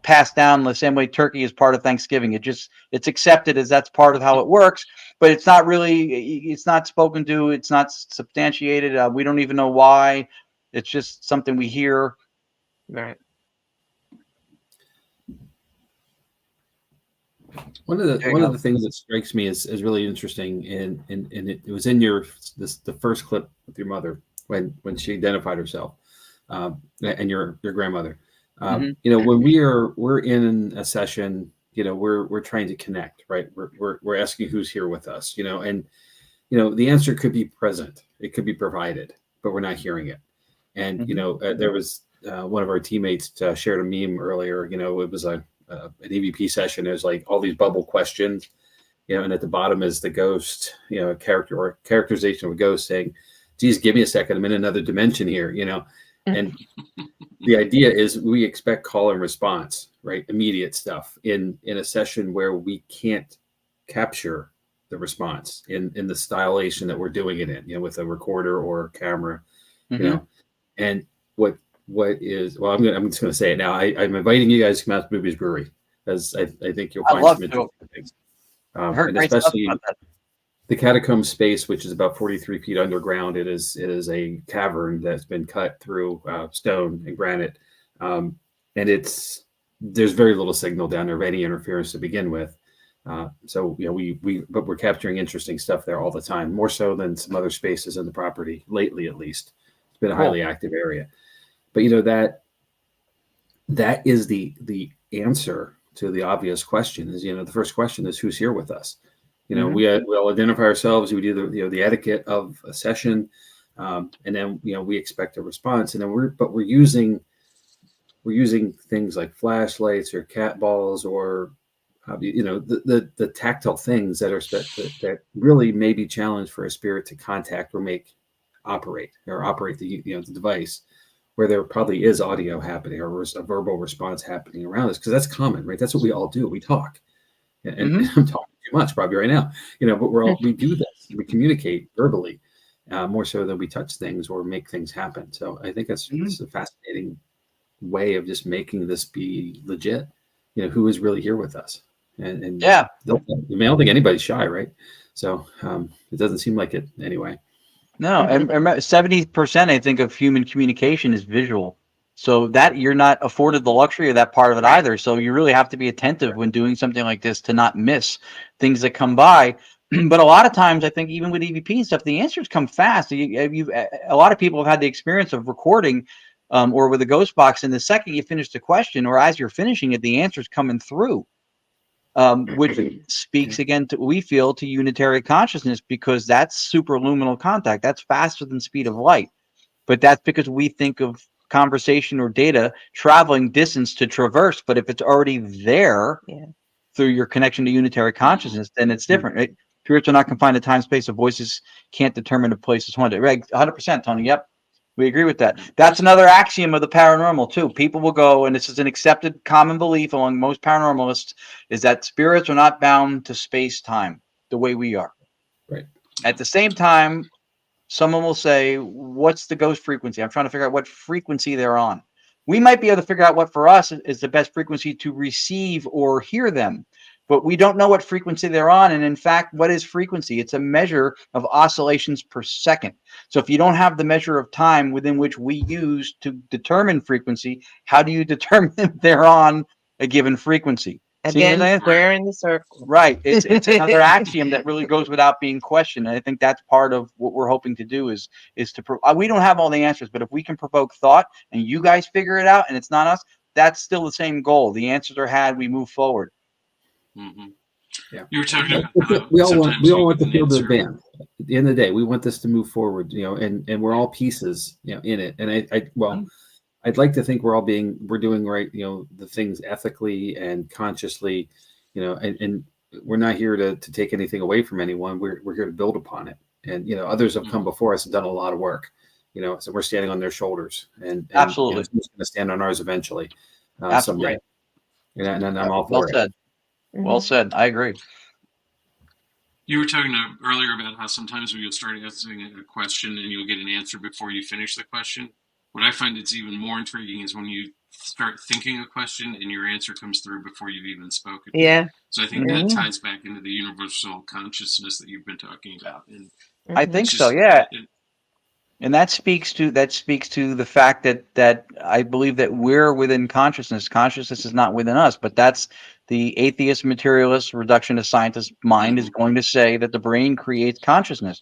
passed down the same way turkey is part of Thanksgiving. It's accepted as that's part of how it works, but it's not spoken to. It's not substantiated. We don't even know why. It's just something we hear. Right. One of the things that strikes me as really interesting, and it was in the first clip with your mother when she identified herself, and your grandmother. When we're in a session, we're trying to connect, right? We're asking who's here with us, and the answer could be present, it could be provided, but we're not hearing it. And there was one of our teammates shared a meme earlier. It was an EVP session. There's like all these bubble questions, and at the bottom is the ghost, a character or characterization of a ghost saying, geez, give me a second, I'm in another dimension here, and the idea is we expect call and response, right? Immediate stuff in a session where we can't capture the response in the stylization that we're doing it in, with a recorder or a camera, and what is, well, I'm just going to say it now. I'm inviting you guys to come out to Movies Brewery, because I think you'll find some interesting things. And especially the catacomb space, which is about 43 feet underground. It is a cavern that's been cut through stone and granite, and there's very little signal down there of any interference to begin with. So but we're capturing interesting stuff there all the time, more so than some other spaces in the property lately. At least it's been a highly active area. But that is the answer to the obvious question. Is the first question is who's here with us. We'll identify ourselves. We do the etiquette of a session, and then we expect a response. And then we're using things like flashlights or cat balls or the tactile things that really may be challenged for a spirit to contact or operate the device, where there probably is audio happening or a verbal response happening around us, because that's common, right? That's what we all do. We talk, and I'm talking too much probably right now, but we do this. We communicate verbally more so than we touch things or make things happen. So I think it's a fascinating way of just making this be legit. Who is really here with us? And Yeah. I don't think anybody's shy, right? So it doesn't seem like it anyway. No, and 70%, I think, of human communication is visual. So that you're not afforded the luxury of that part of it either. So you really have to be attentive when doing something like this to not miss things that come by. But a lot of times, I think even with EVP and stuff, the answers come fast. A lot of people have had the experience of recording or with a ghost box, and the second you finish the question or as you're finishing it, the answer's coming through. Which speaks again to, we feel, to unitary consciousness, because that's superluminal contact. That's faster than speed of light. But that's because we think of conversation or data traveling distance to traverse. But if it's already there through your connection to unitary consciousness, then it's different, right? Spirits are not confined to time, space, of voices can't determine a place is haunted. Right, 100%, Tony. Yep. We agree with that. That's another axiom of the paranormal, too. People will go, and this is an accepted common belief among most paranormalists, is that spirits are not bound to space-time the way we are. Right. At the same time, someone will say, what's the ghost frequency? I'm trying to figure out what frequency they're on. We might be able to figure out what for us is the best frequency to receive or hear them, but we don't know what frequency they're on. And in fact, what is frequency? It's a measure of oscillations per second. So if you don't have the measure of time within which we use to determine frequency, how do you determine if they're on a given frequency? Again, square in the circle. Right. It's another axiom that really goes without being questioned. And I think that's part of what we're hoping to do is to, we don't have all the answers, but if we can provoke thought and you guys figure it out and it's not us, that's still the same goal. The answers are had, we move forward. Mm-hmm. Yeah. You were talking about we all want the field to advance. At the end of the day, we want this to move forward, and we're all pieces, in it. And I'd like to think we're doing right, the things ethically and consciously, and we're not here to take anything away from anyone. We're here to build upon it. And, others have come before us and done a lot of work, so we're standing on their shoulders and absolutely it's going to stand on ours eventually, absolutely. someday. And I'm all for it. Well said. I agree. You were talking earlier about how sometimes when you'll start asking a question and you'll get an answer before you finish the question. What I find it's even more intriguing is when you start thinking a question and your answer comes through before you've even spoken. Yeah. So I think that ties back into the universal consciousness that you've been talking about. And I think so. Yeah. And that speaks to the fact that I believe that we're within consciousness. Consciousness is not within us, but that's the atheist, materialist, reductionist scientist mind is going to say that the brain creates consciousness,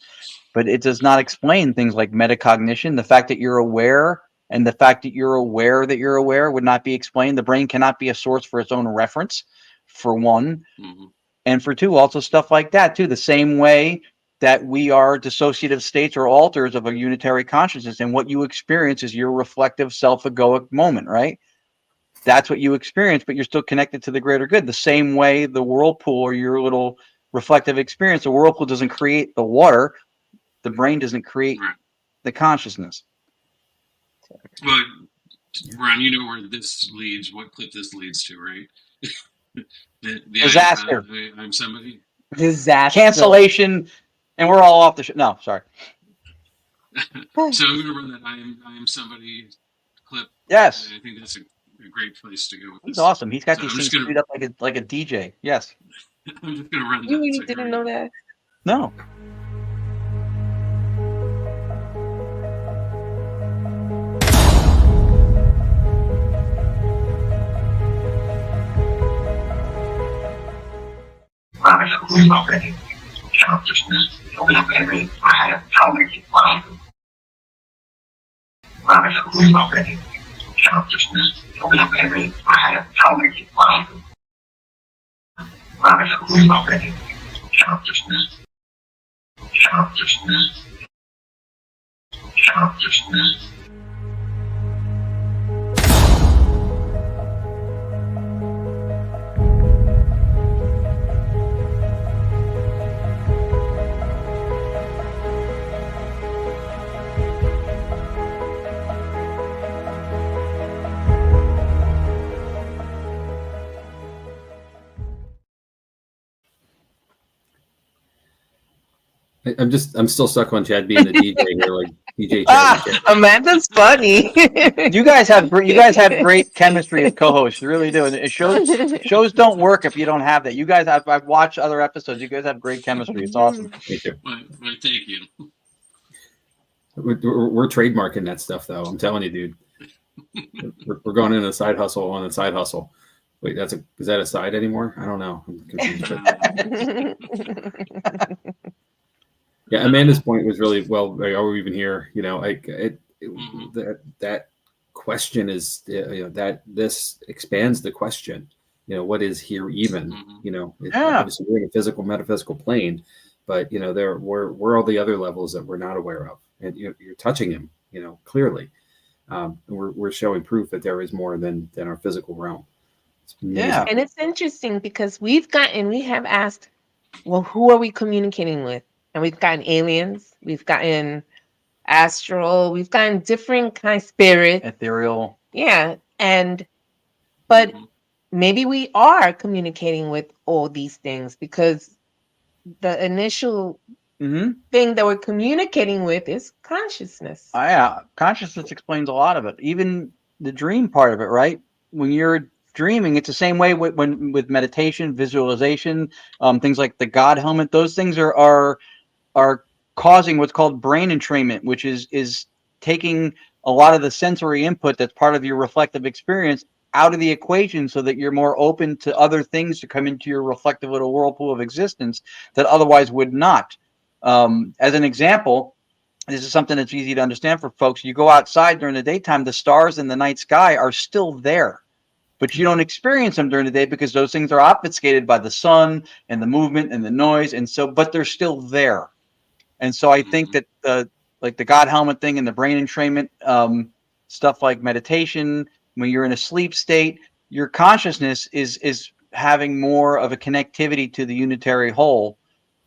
but it does not explain things like metacognition. The fact that you're aware and the fact that you're aware would not be explained. The brain cannot be a source for its own reference, for one. And for two, also stuff like that too. The same way that we are dissociative states or alters of a unitary consciousness, and what you experience is your reflective self-egoic moment, right? That's what you experience, but you're still connected to the greater good. The same way the whirlpool or your little reflective experience, the whirlpool doesn't create the water, the brain doesn't create the consciousness. Well, Ron, you know where this leads, what clip this leads to, right? the Disaster. I'm somebody. Disaster. Cancellation, and we're all off the show. No, sorry. So I'm going to run that I am somebody clip. Yes. I think that's a great place to go with this. He's awesome. He's got these I'm things screwed up like a DJ. Yes. I'm just going to run that. You really didn't know that? No. I'm still stuck on Chad being the DJ here. Like, DJ Amanda's funny. You guys have great chemistry as co-hosts. You really do. And it shows don't work if you don't have that. You guys I've watched other episodes. You guys have great chemistry. It's awesome. Thank you. Well, thank you. We're trademarking that stuff, though. I'm telling you, dude. We're going into a side hustle on a side hustle. Wait, is that a side anymore? I don't know. I'm confused. Yeah, Amanda's point was really well. Are we even here? You know, that question is, that this expands the question. You know, what is here even? You know, obviously we're in a physical, metaphysical plane, but you know, we're all the other levels that we're not aware of, and you're touching him. You know, clearly, we're showing proof that there is more than our physical realm. Yeah, and it's interesting because we have asked, well, who are we communicating with? And we've gotten aliens, we've gotten astral, we've gotten different kind of spirits, ethereal. Yeah, but maybe we are communicating with all these things because the initial thing that we're communicating with is consciousness. Yeah, consciousness explains a lot of it, even the dream part of it, right? When you're dreaming, it's the same way with meditation, visualization, things like the God helmet. Those things are causing what's called brain entrainment, which is taking a lot of the sensory input that's part of your reflective experience out of the equation so that you're more open to other things to come into your reflective little whirlpool of existence that otherwise would not. As an example, this is something that's easy to understand for folks. You go outside during the daytime, the stars in the night sky are still there, but you don't experience them during the day because those things are obfuscated by the sun and the movement and the noise. And so, but they're still there. And so I think that like the God helmet thing and the brain entrainment, stuff like meditation, when you're in a sleep state, your consciousness is having more of a connectivity to the unitary whole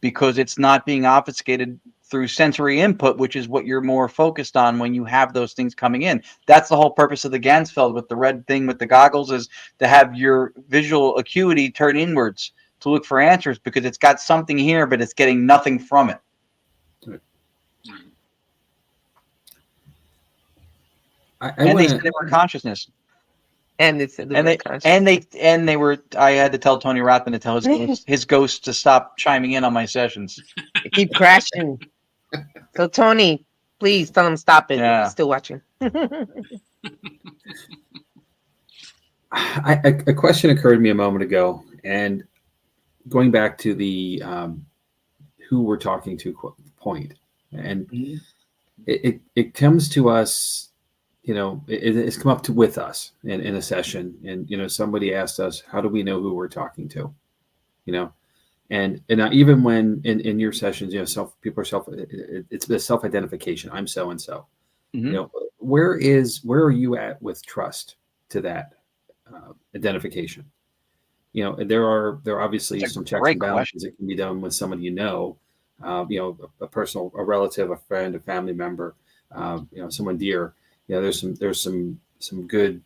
because it's not being obfuscated through sensory input, which is what you're more focused on when you have those things coming in. That's the whole purpose of the Gansfeld with the red thing with the goggles, is to have your visual acuity turn inwards to look for answers because it's got something here, but it's getting nothing from it. They said they were consciousness. And they said they were I had to tell Tony Rathman to tell his ghost to stop chiming in on my sessions. They keep crashing. So Tony, please tell him stop it. Yeah. He's still watching. A question occurred to me a moment ago, and going back to the who we're talking to point, and it comes to us. You know, it's come up with us in a session, and you know, somebody asked us, "How do we know who we're talking to?" You know, and even when in your sessions, you know, people are it's the self-identification. I'm so and so. You know, where are you at with trust to that identification? You know, there are obviously some checks and balances that can be done with somebody you know, a relative, a friend, a family member, you know, someone dear. Yeah, there's some good.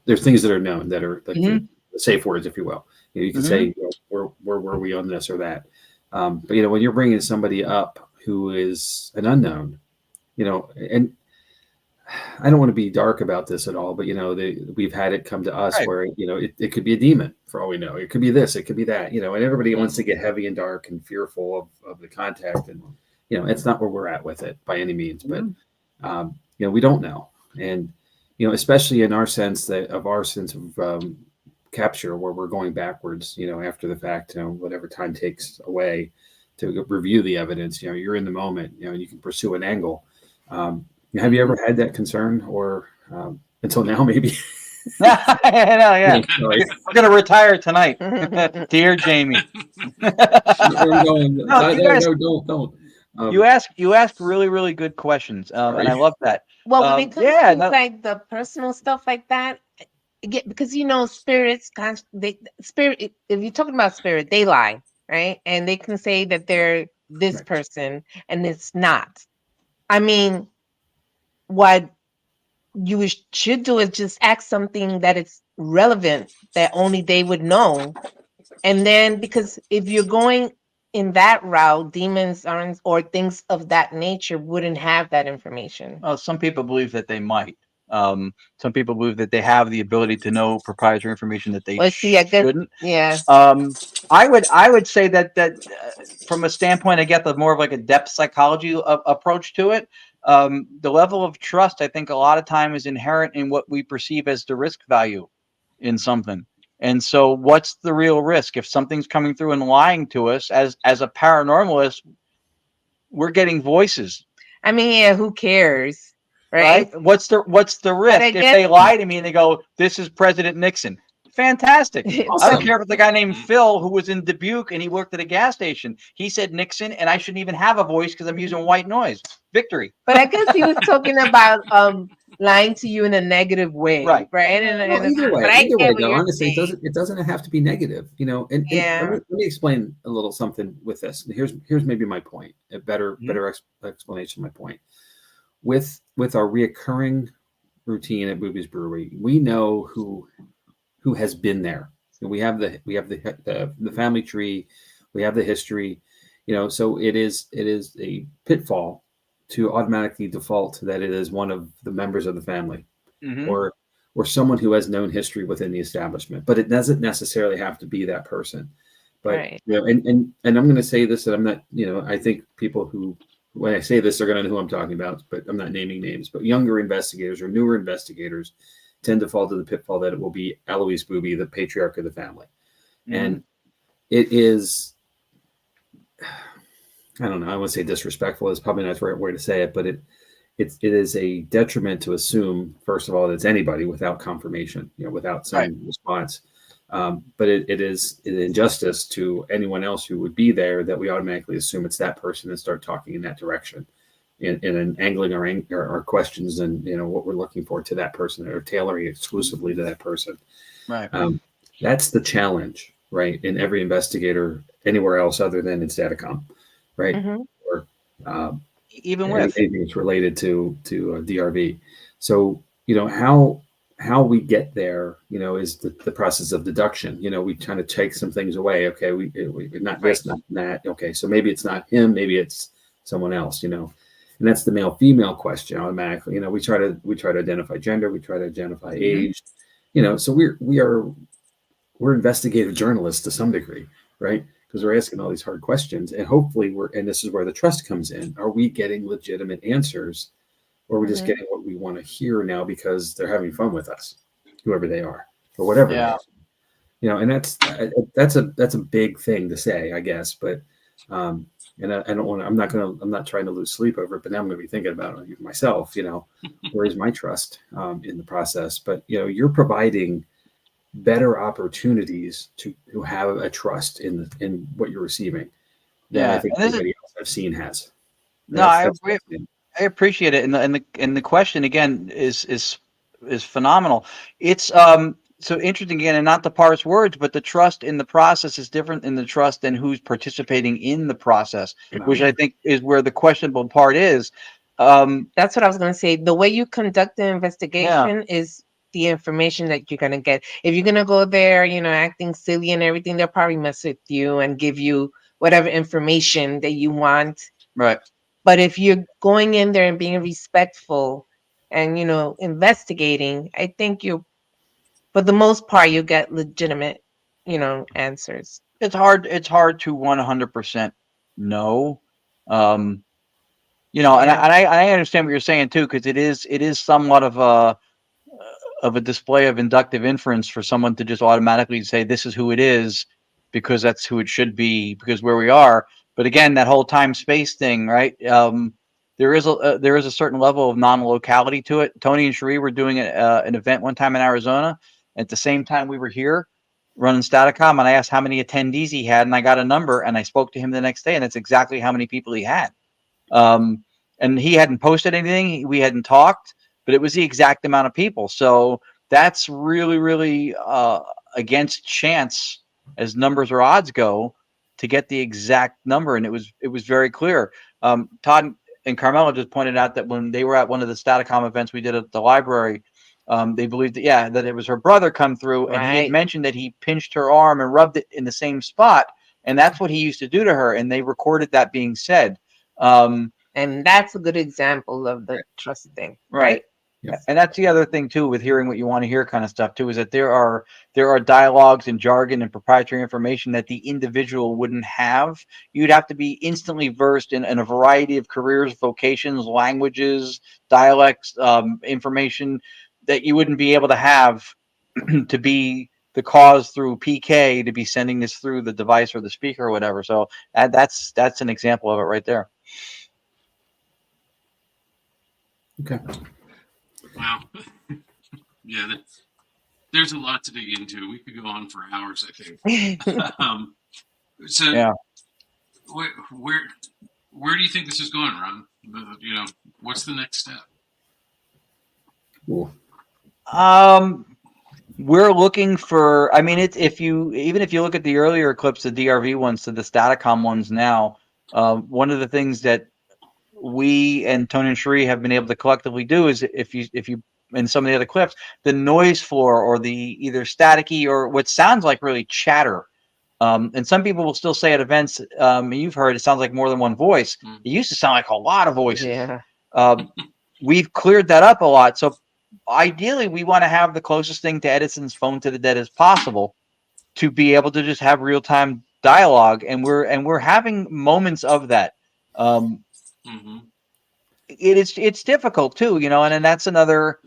There's things that are known that are like the safe words, if you will. You know, you can say, you know, where were we on this or that? But you know, when you're bringing somebody up who is an unknown, you know, and I don't want to be dark about this at all, but you know, we've had it come to us where you know it could be a demon for all we know. It could be this, it could be that. You know, and everybody wants to get heavy and dark and fearful of the contact, and you know, it's not where we're at with it by any means, but. You know, we don't know. And, you know, especially in our sense of capture, where we're going backwards, you know, after the fact, you know, whatever time takes away to review the evidence, you know, you're in the moment, you know, you can pursue an angle. Have you ever had that concern or until now, maybe? Yeah. We're going to retire tonight. Dear Jamie. Don't. You ask really, really good questions, and I love that. Well, when it comes to like the personal stuff like that, because you know, spirits, if you're talking about spirit, they lie, right? And they can say that they're this person, and it's not. I mean, what you should do is just ask something that is relevant that only they would know, and then because if you're going in that route, demons aren't, or things of that nature wouldn't have that information. Well, some people believe that they might. Some people believe that they have the ability to know proprietary information that they Well, see, I guess, shouldn't. yeah. I would say that from a standpoint, I get the more of like a depth psychology approach to it. The level of trust, I think, a lot of time is inherent in what we perceive as the risk value in something. And so, what's the real risk if something's coming through and lying to us? As a paranormalist, we're getting voices. I mean, yeah, who cares, right? What's the risk if guess- they lie to me and they go, "This is President Nixon"? Fantastic. I Awesome. don't care if it's the guy named Phil who was in Dubuque and he worked at a gas station. He said Nixon, and I shouldn't even have a voice because I'm using white noise. Victory. But I guess he was talking about lying to you in a negative way, Right. right? Well, either way, but I get what though, you're honestly, saying. it doesn't have to be negative, you know. And Yeah. let me explain a little something with this. Here's maybe my point. A better explanation of my point. With our reoccurring routine at Booby's Brewery, we know who has been there. We have the family tree, we have the history, you know. So it is a pitfall to automatically default that it is one of the members of the family, or someone who has known history within the establishment. But it doesn't necessarily have to be that person. But Right. you know, and I'm going to say this, that I'm not, you know, I think people who, when I say this, they're going to know who I'm talking about, but I'm not naming names. But younger investigators or newer investigators tend to fall to the pitfall that it will be Alois Booby, the patriarch of the family. And it is, I don't know, I wouldn't say disrespectful, is probably not the right way to say it, but it is a detriment to assume, first of all, that it's anybody without confirmation, you know, without some response. But it is an injustice to anyone else who would be there that we automatically assume it's that person and start talking in that direction, in an angling our questions and, you know, what we're looking for to that person, or tailoring exclusively to that person. Right. That's the challenge, right? In every investigator anywhere else other than in Staticom, right? Or even with anything that's related to DRV. So, you know, how we get there, you know, is the process of deduction. You know, we kind of take some things away. Okay, we not this, not that. Okay, so maybe it's not him, maybe it's someone else. You know, and that's the male female question automatically. You know, we try to identify gender, we try to identify age. You know, so we're investigative journalists to some degree, right? Because we're asking all these hard questions, and hopefully and this is where the trust comes in. Are we getting legitimate answers, or are we just getting what we want to hear now because they're having fun with us, whoever they are, or whatever they are? You know, and that's a big thing to say, I guess. But and I don't want to. I'm not trying to lose sleep over it. But now I'm going to be thinking about it myself. You know, where is my trust in the process? But you know, you're providing better opportunities to have a trust in what you're receiving than I think anybody else I've seen has. I appreciate it, and the question again is phenomenal. It's so interesting again, and not to parse words, but the trust in the process is different than the trust in who's participating in the process, which I think is where the questionable part is. That's what I was going to say. The way you conduct the investigation is the information that you're going to get. If you're going to go there, you know, acting silly and everything, they'll probably mess with you and give you whatever information that you want. Right. But if you're going in there and being respectful and, you know, investigating, I think for the most part, you get legitimate, you know, answers. It's hard to 100% know. You know, and I understand what you're saying too, because it is somewhat of a display of inductive inference for someone to just automatically say this is who it is because that's who it should be, because where we are. But again, that whole time space thing, right? There is a certain level of non-locality to it. Tony and Cherie were doing an event one time in Arizona. At the same time we were here running Staticom, and I asked how many attendees he had, and I got a number, and I spoke to him the next day, and that's exactly how many people he had. And he hadn't posted anything, we hadn't talked, but it was the exact amount of people. So that's really, really against chance as numbers or odds go to get the exact number. And it was very clear. Todd and Carmelo just pointed out that when they were at one of the Staticom events we did at the library, they believed that it was her brother come through, and he had mentioned that he pinched her arm and rubbed it in the same spot. And that's what he used to do to her. And they recorded that being said. And that's a good example of the trust thing, right? Yes. And that's the other thing too, with hearing what you want to hear kind of stuff too, is that there are dialogues and jargon and proprietary information that the individual wouldn't have. You'd have to be instantly versed in a variety of careers, vocations, languages, dialects, information that you wouldn't be able to have to be the cause through PK to be sending this through the device or the speaker or whatever. So that's an example of it right there. Okay. Wow. Yeah, there's a lot to dig into. We could go on for hours, I think. So, Yeah. where do you think this is going, Ron? You know, what's the next step? Cool. We're looking for. I mean, if you look at the earlier clips, the DRV ones to the Staticom ones now, one of the things that we and Tony and Sheree have been able to collectively do is if you in some of the other clips, the noise floor or the either staticky or what sounds like really chatter. And some people will still say at events, you've heard it sounds like more than one voice. It used to sound like a lot of voices. Yeah. We've cleared that up a lot. So ideally, we want to have the closest thing to Edison's phone to the dead as possible to be able to just have real time dialogue. And we're having moments of that. It's difficult too, you know, and that's another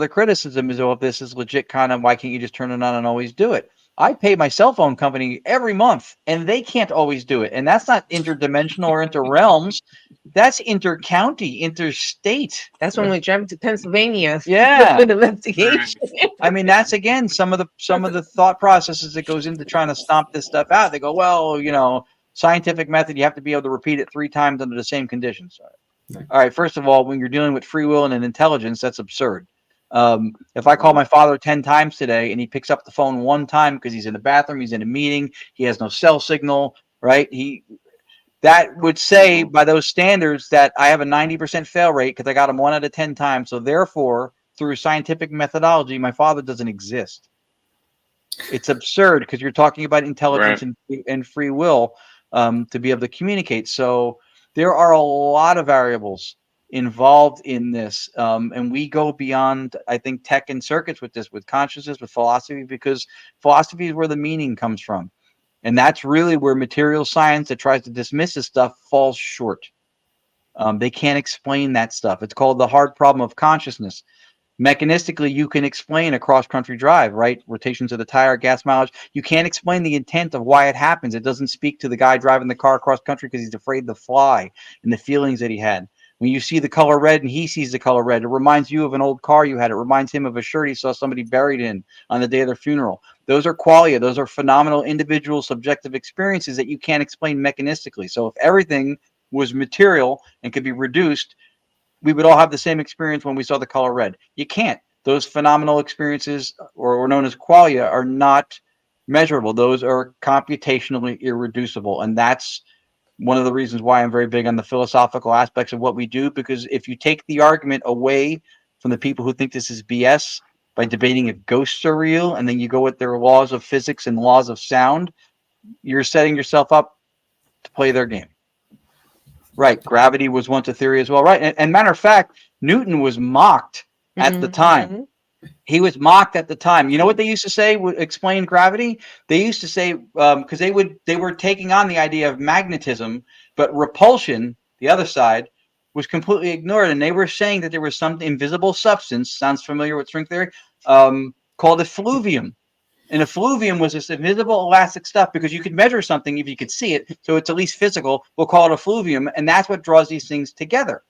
criticism is, oh, if this is legit, kind of, why can't you just turn it on and always do it? I pay my cell phone company every month, and they can't always do it. And that's not interdimensional or interrealms. That's intercounty, interstate. That's when we drive to Pennsylvania. Yeah. For the investigation. I mean, that's again some of the thought processes that goes into trying to stomp this stuff out. They go, well, you know, scientific method, you have to be able to repeat it 3 times under the same conditions. All right. First of all, when you're dealing with free will and an intelligence, that's absurd. If I call my father 10 times today and he picks up the phone 1 time because he's in the bathroom, he's in a meeting, he has no cell signal, right? That would say by those standards that I have a 90% fail rate because I got him 1 out of 10 times. So therefore, through scientific methodology, my father doesn't exist. It's absurd because you're talking about intelligence and free will to be able to communicate. So there are a lot of variables involved in this, and we go beyond, I think, tech and circuits with this, with consciousness, with philosophy, because philosophy is where the meaning comes from, and that's really where material science that tries to dismiss this stuff falls short. They can't explain that stuff. It's called the hard problem of consciousness. Mechanistically, you can explain a cross-country drive, right? Rotations of the tire, gas mileage. You can't explain the intent of why it happens. It doesn't speak to the guy driving the car cross-country because he's afraid to fly and the feelings that he had. When you see the color red and he sees the color red, it reminds you of an old car you had. It reminds him of a shirt he saw somebody buried in on the day of their funeral. Those are qualia. Those are phenomenal individual subjective experiences that you can't explain mechanistically. So if everything was material and could be reduced, we would all have the same experience when we saw the color red. You can't. Those phenomenal experiences, or known as qualia, are not measurable. Those are computationally irreducible. And that's one of the reasons why I'm very big on the philosophical aspects of what we do, because if you take the argument away from the people who think this is BS by debating if ghosts are real, and then you go with their laws of physics and laws of sound, you're setting yourself up to play their game. Right. Gravity was once a theory as well. Right. And matter of fact, Newton was mocked at the time. He was mocked at the time. You know what they used to say would explain gravity? They used to say, because they were taking on the idea of magnetism, but repulsion, the other side, was completely ignored. And they were saying that there was some invisible substance, sounds familiar with string theory, called effluvium. And effluvium was this invisible elastic stuff because you could measure something if you could see it. So it's at least physical. We'll call it effluvium. And that's what draws these things together.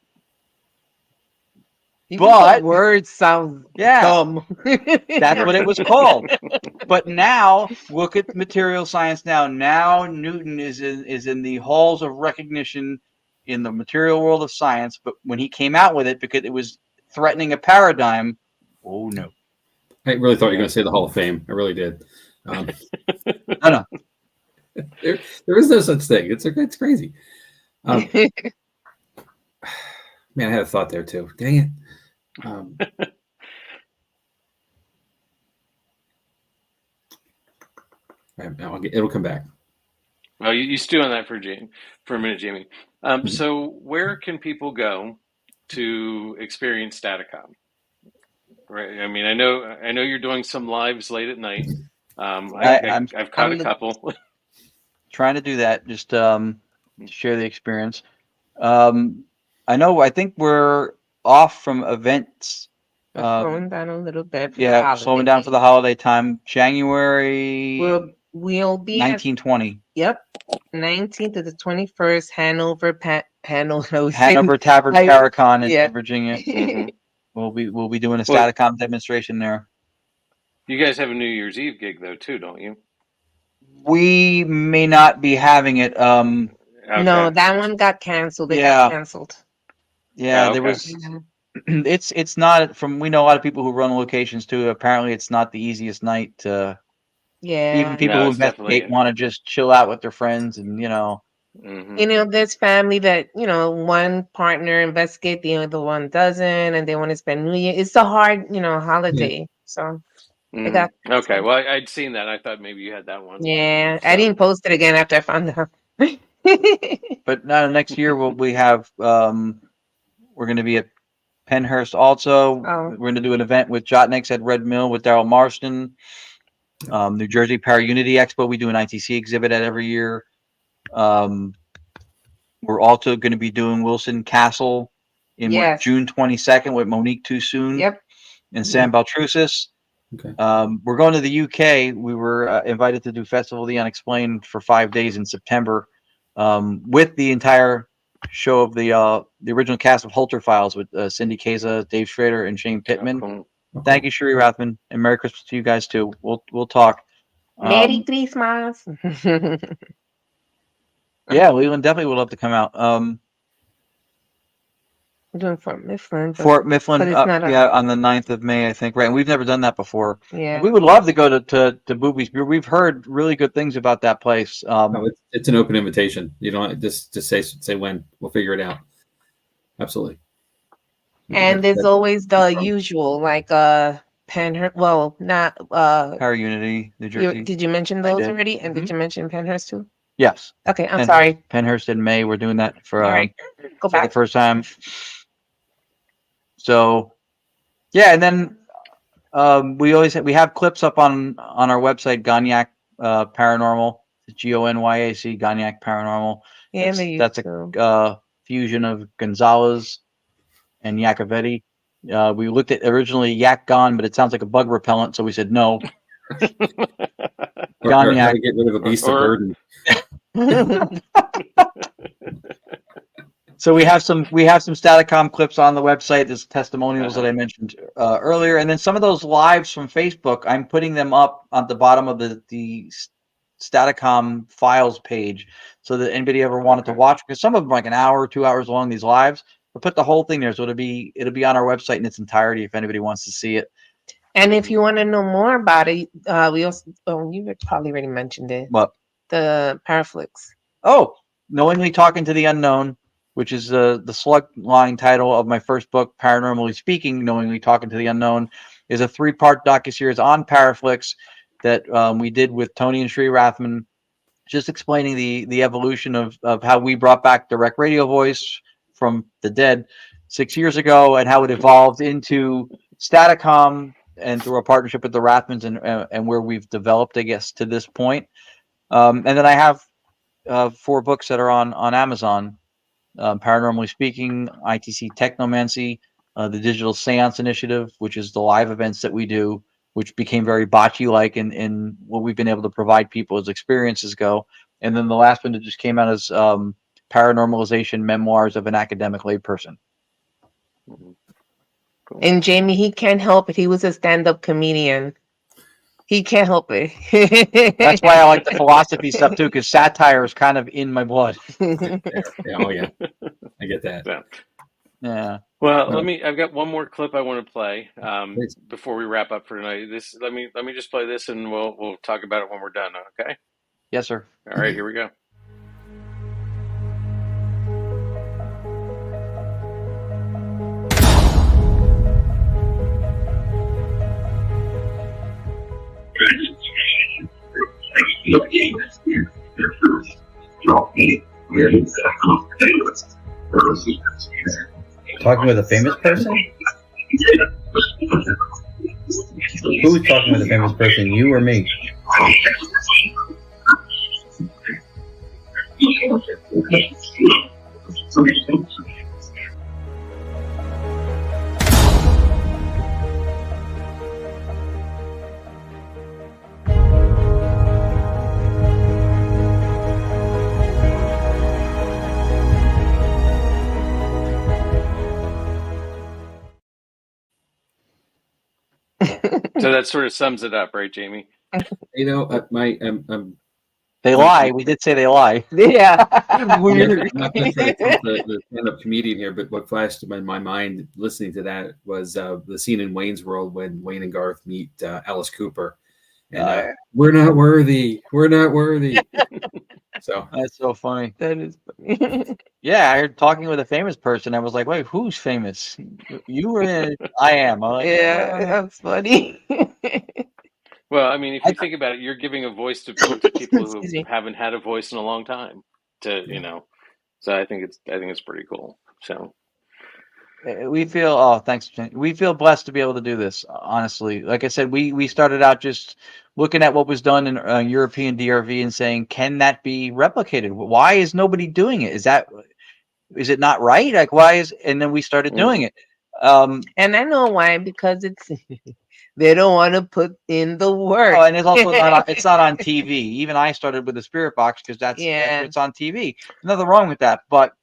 Even but words sound dumb. That's what it was called. But now look at material science now. Now Newton is in the halls of recognition in the material world of science. But when he came out with it, because it was threatening a paradigm, oh no. I really thought you were going to say the Hall of Fame. I really did. No. There is no such thing. It's crazy. Man, I had a thought there too. Dang it. It'll come back. Well, you stew on that for a minute, Jamie. So where can people go to experience Staticom? Right. I mean, I know you're doing some lives late at night. I've caught a I'm couple. trying to do that just to share the experience. I think we're off from events. Slowing down a little bit. For the Yeah, slowing down holiday. for the holiday time. January We'll be at 1920. 19th to the 21st, Hanover Hanover Tavern Paracon in yeah. Virginia. Mhm. We'll be doing a Well, Staticom demonstration there. you guys have a New Year's Eve gig though too, don't you? We may not be having it. No, Okay. that one got canceled. It Yeah. got canceled. Yeah, Oh, there okay. was. It's not from. We know a lot of people who run locations too. Apparently, it's not the easiest night to. Yeah. Even people No, who it's definitely. investigate want to just chill out with their friends, and Mhm. There's family that, one partner investigate, the other one doesn't, and they want to spend New Year. It's a hard, holiday. So I Mhm. got Okay. Well, I'd seen that. I thought maybe you had that one. yeah. I So. didn't post it again after I found out. But next year we have we're going to be at Penhurst also. Oh. We're going to do an event with Jott-Nyx at Red Mill with Daryl Marston. New Jersey Para Unity Expo. We do an ITC exhibit at every year. We're also going to be doing Wilson Castle in Yes. June 22nd with Monique Too Soon. Yep. And Sam Baltrusis. Okay. We're going to the UK. We were invited to do Festival of the Unexplained for 5 days in September with the entire show of the original cast of Holter Files with Cindy Kaza, Dave Schrader, and Shane Pittman. Cool. Thank you, Sheree Rathman, and Merry Christmas to you guys too. We'll talk. Merry Christmas. Yeah, Leland definitely would love to come out. We're doing Fort Mifflin. Fort Mifflin, it's not on the 9th of May, I think. Right, and we've never done that before. Yeah. We would love to go to Boobies. We've heard really good things about that place. No, it's an open invitation. You don't just say when. We'll figure it out. Absolutely. And there's always the usual, like Penhurst. Well, not Para Unity, New Jersey. Did you mention those already? And did you mention Penhurst too? Yes. Okay, I'm sorry. Penhurst in May. We're doing that for All right. Go for the back. first time. So, yeah, and then we have clips up on our website, Gonyac Paranormal, Gonyac, Gonyac Paranormal. Yeah, That's a fusion of Gonzalez and Yacovetti. We looked at originally Yak Gon, but it sounds like a bug repellent, so we said no. Or how to get rid of a beast of burden. So we have some Staticom clips on the website. There's testimonials that I mentioned earlier, and then some of those lives from Facebook. I'm putting them up at the bottom of the Staticom files page, so that anybody ever wanted to watch, because some of them are like an hour, 2 hours long. These lives, we'll put the whole thing there, so it'll be on our website in its entirety if anybody wants to see it. And if you want to know more about it, we also you probably already mentioned it. What? The Paraflix. Oh, Knowingly Talking to the Unknown, which is the slug line title of my first book, Paranormally Speaking, Knowingly Talking to the Unknown, is a 3-part docuseries on Paraflix that we did with Tony and Sheree Rathman, just explaining the evolution of how we brought back direct radio voice from the dead 6 years ago, and how it evolved into Staticom and through a partnership with the Rathmans and where we've developed, I guess, to this point. And then I have 4 books that are on Amazon. Paranormally Speaking, ITC Technomancy, the Digital Seance Initiative, which is the live events that we do, which became very bocce-like in what we've been able to provide people as experiences go. And then the last one that just came out is Paranormalization Memoirs of an Academic Layperson. Cool. And Jamie, he can't help it. He was a stand-up comedian. He can't help it. That's why I like the philosophy stuff too, because satire is kind of in my blood. Yeah, oh yeah, I get that. Yeah. Well, I've got one more clip I want to play before we wrap up for tonight. Let me just play this, and we'll talk about it when we're done. Okay? Yes, sir. All right, here we go. Talking with a famous person? Who's talking with a famous person, you or me? So that sort of sums it up, right, Jamie? You know, They lie. We did say they lie. Yeah. I'm not going to try to pump the stand-up comedian here, but what flashed in my mind listening to that was the scene in Wayne's World when Wayne and Garth meet Alice Cooper. And we're not worthy. We're not worthy. So that's so funny. That is funny. Yeah, I heard talking with a famous person. I was like, wait, who's famous? You were in I am. I'm like, Yeah, that's funny. Well, I mean, if you think about it, you're giving a voice to people who haven't had a voice in a long time. So I think it's pretty cool. So we feel thanks. We feel blessed to be able to do this. Honestly, like I said, we started out just looking at what was done in European DRV and saying, can that be replicated? Why is nobody doing it? Is it not right? Like, why is? And then we started doing it. And I know why, because they don't want to put in the work. Oh, and it's also it's not on TV. Even I started with the Spirit Box because that's it's on TV. Nothing wrong with that, but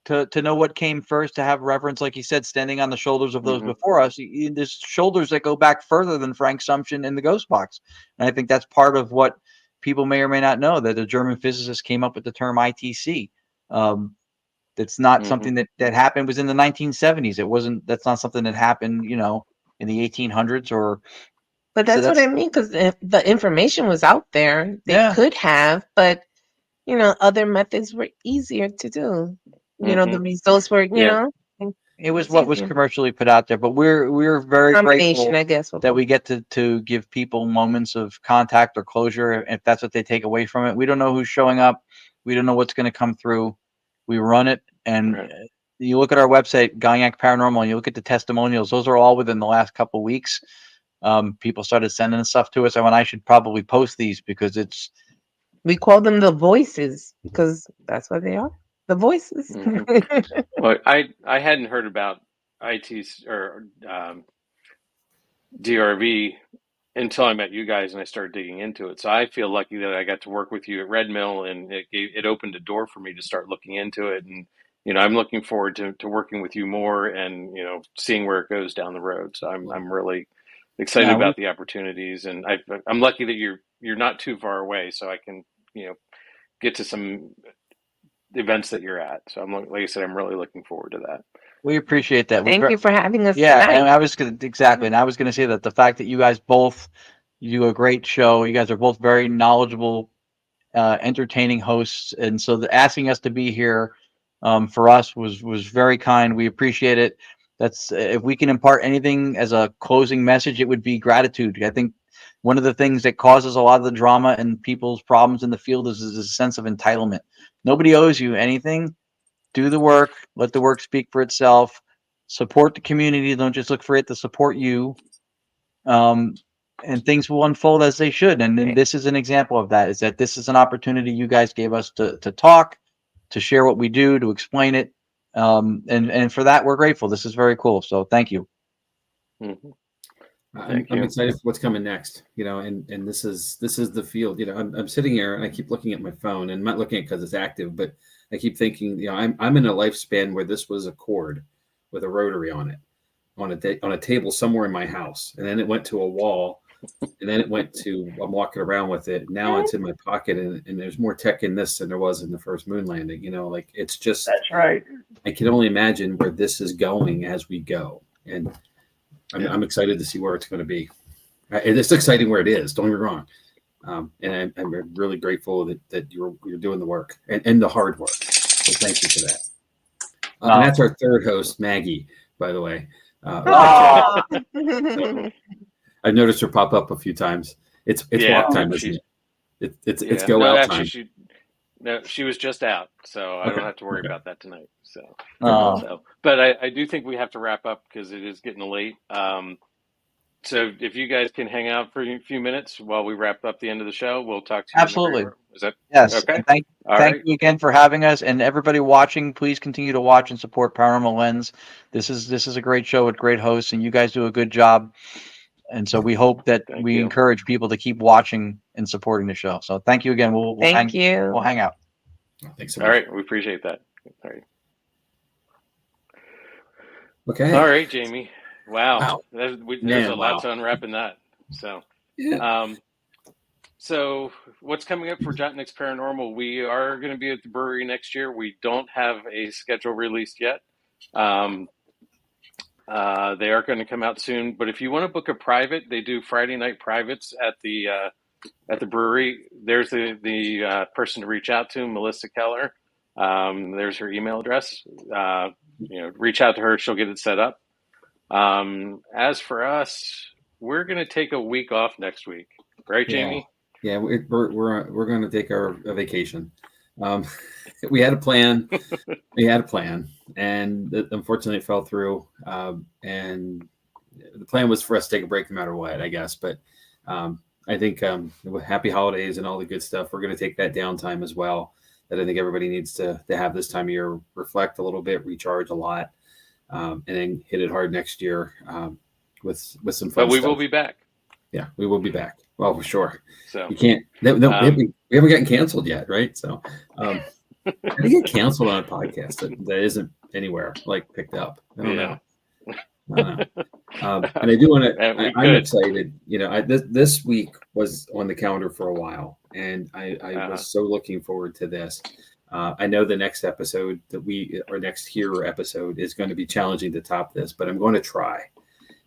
to know what came first, to have reverence, like you said, standing on the shoulders of those before us. There's shoulders that go back further than Frank Sumption in the Ghost Box, and I think that's part of what people may or may not know, that the German physicist came up with the term ITC. It's not something that happened. It was in the 1970s. It wasn't. That's not something that happened, in the 1800s or. But that's what I mean, because the information was out there. They could have, but other methods were easier to do. The results were, it was what was commercially put out there. But we're very grateful, I guess, that we get to give people moments of contact or closure, if that's what they take away from it. We don't know who's showing up. We don't know what's going to come through. We run it, and you look at our website, Gonzaga Paranormal, and you look at the testimonials. Those are all within the last couple of weeks. People started sending stuff to us, and I should probably post these because we call them the voices, because that's what they are, the voices. Well, I hadn't heard about ITs or DRV until I met you guys and I started digging into it. So I feel lucky that I got to work with you at Red Mill, and it opened a door for me to start looking into it. And I'm looking forward to working with you more and seeing where it goes down the road. So I'm really excited about the opportunities, and I'm lucky that you're not too far away, so I can get to some events that you're at. So like I said, I'm really looking forward to that. We appreciate that. Thank you for having us. Yeah, tonight. and I was going to say that the fact that you guys both do a great show. You guys are both very knowledgeable, entertaining hosts, and so asking us to be here for us was very kind. We appreciate it. That's if we can impart anything as a closing message, it would be gratitude. I think one of the things that causes a lot of the drama and people's problems in the field is a sense of entitlement. Nobody owes you anything. Do the work. Let the work speak for itself. Support the community. Don't just look for it to support you. And things will unfold as they should. And this is an example of that. Is that this is an opportunity you guys gave us to talk, to share what we do, to explain it. And for that, we're grateful. This is very cool. So thank you. I'm excited for what's coming next, and this is the field. I'm sitting here and I keep looking at my phone, and I'm not looking at it because it's active, but I keep thinking, I'm in a lifespan where this was a cord with a rotary on it, on a table somewhere in my house, and then it went to a wall, and then it went to I'm walking around with it. Now it's in my pocket, and there's more tech in this than there was in the first moon landing. Like it's just that's right. I can only imagine where this is going as we go, and I'm excited to see where it's going to be. It's exciting where it is. Don't get me wrong. And I'm really grateful that you're doing the work and the hard work. So thank you for that. And that's our third host, Maggie, by the way. So I've noticed her pop up a few times. It's walk time, isn't it? It's go out time. No, she was just out, so I Okay. don't have to worry Okay. about that tonight. So, Oh, but I do think we have to wrap up because it is getting late. So if you guys can hang out for a few minutes while we wrap up the end of the show, we'll talk to you in the green absolutely. room. Is that Yes. okay? And thank All thank right. you again for having us. And everybody watching, please continue to watch and support Paranormal Lens. This is a great show with great hosts, and you guys do a good job. And so we hope that Thank we you. encourage people to keep watching and supporting the show. So thank you again. We'll Thank you. We'll hang out. Thanks so All much. right, we appreciate that. All right. Okay. All right, Jamie. Wow. Wow. There's Man, a lot wow. to unwrap in that. So, Yeah. so what's coming up for Jott-Nyx Paranormal? We are going to be at the brewery next year. We don't have a schedule released yet. They are going to come out soon. But if you want to book a private, they do Friday night privates at the brewery. There's the person to reach out to, Melissa Keller. There's her email address. Reach out to her. She'll get it set up. As for us, we're going to take a week off next week, right, Jamie? Yeah, we're going to take our vacation. We had a plan. And unfortunately, it fell through. And the plan was for us to take a break no matter what, I guess. But I think with happy holidays and all the good stuff, we're going to take that downtime as well. That I think everybody needs to have this time of year, reflect a little bit, recharge a lot, and then hit it hard next year with some fun. But we stuff. will be back. Yeah, we will be back. Well, for sure. So you can't. No, we haven't gotten canceled yet, right? So, how do you get canceled on a podcast that isn't anywhere like picked up? I don't know. And I do want to. I'm excited. This week was on the calendar for a while, and I was so looking forward to this. I know the next episode next Hero episode is going to be challenging to top this, but I'm going to try.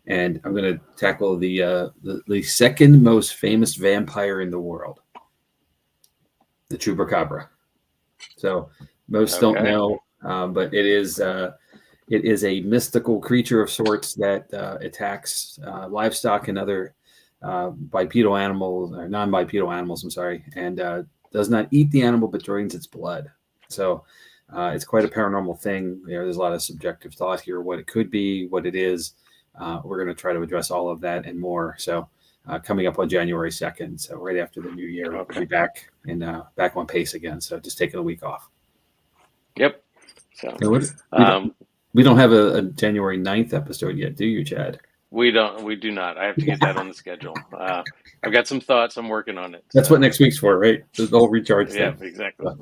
And I'm going to tackle the second most famous vampire in the world, the Chupacabra. So most don't know, but it is a mystical creature of sorts that attacks livestock and other bipedal animals or non-bipedal animals. I'm sorry, and does not eat the animal but drains its blood. So it's quite a paranormal thing. There's a lot of subjective thought here, what it could be, what it is. We're going to try to address all of that and more. So coming up on January 2nd. So right after the new year, we'll be back and back on pace again. So just taking a week off. Yep. So we don't have a January 9th episode yet, do you, Chad? We do not. I have to get that on the schedule. I've got some thoughts. I'm working on it. That's what next week's for, right? The whole recharge thing. Yeah, exactly.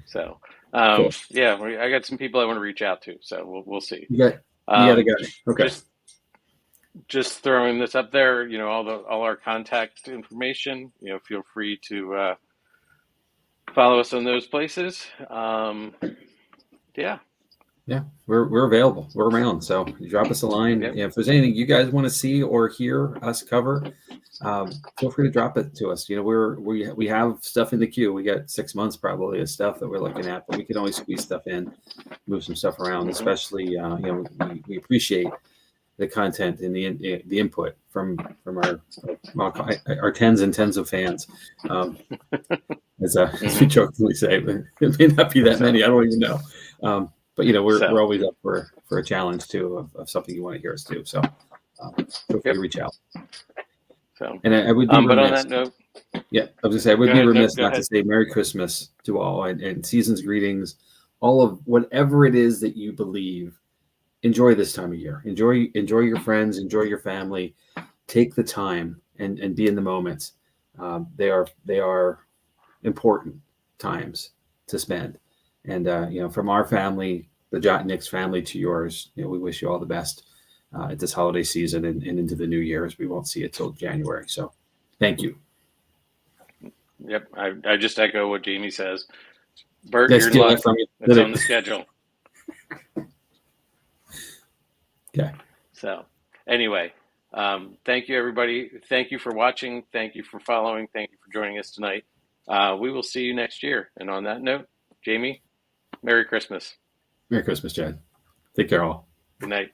So, cool. Yeah, I got some people I want to reach out to. So we'll see. You got a guy. Okay. Just throwing this up there, all our contact information, feel free to follow us on those places. Yeah, we're available. We're around. So drop us a line. Yep. If there's anything you guys want to see or hear us cover, feel free to drop it to us. We have stuff in the queue. We got 6 months probably of stuff that we're looking at, but we can always squeeze stuff in, move some stuff around. Especially, we appreciate the content and the input from our tens and tens of fans. As we jokingly say, but it may not be that many. I don't even know. But we're always up for a challenge too of something you want to hear us do. So feel free to reach out. So, and I would be remiss. But on that note, I was gonna say I would be remiss not to say Merry Christmas to all and season's greetings, all of whatever it is that you believe. Enjoy this time of year. Enjoy your friends. Enjoy your family. Take the time and be in the moments. They are important times to spend. And from our family, the Jott-Nyx family, to yours, we wish you all the best at this holiday season and into the new year, as we won't see it till January. So, thank you. Yep, I just echo what Jamie says. Bert, you're luck. It's on the schedule. Okay. So, anyway, thank you, everybody. Thank you for watching. Thank you for following. Thank you for joining us tonight. We will see you next year. And on that note, Jamie, Merry Christmas. Merry Christmas, Chad. Take care, all. Good night.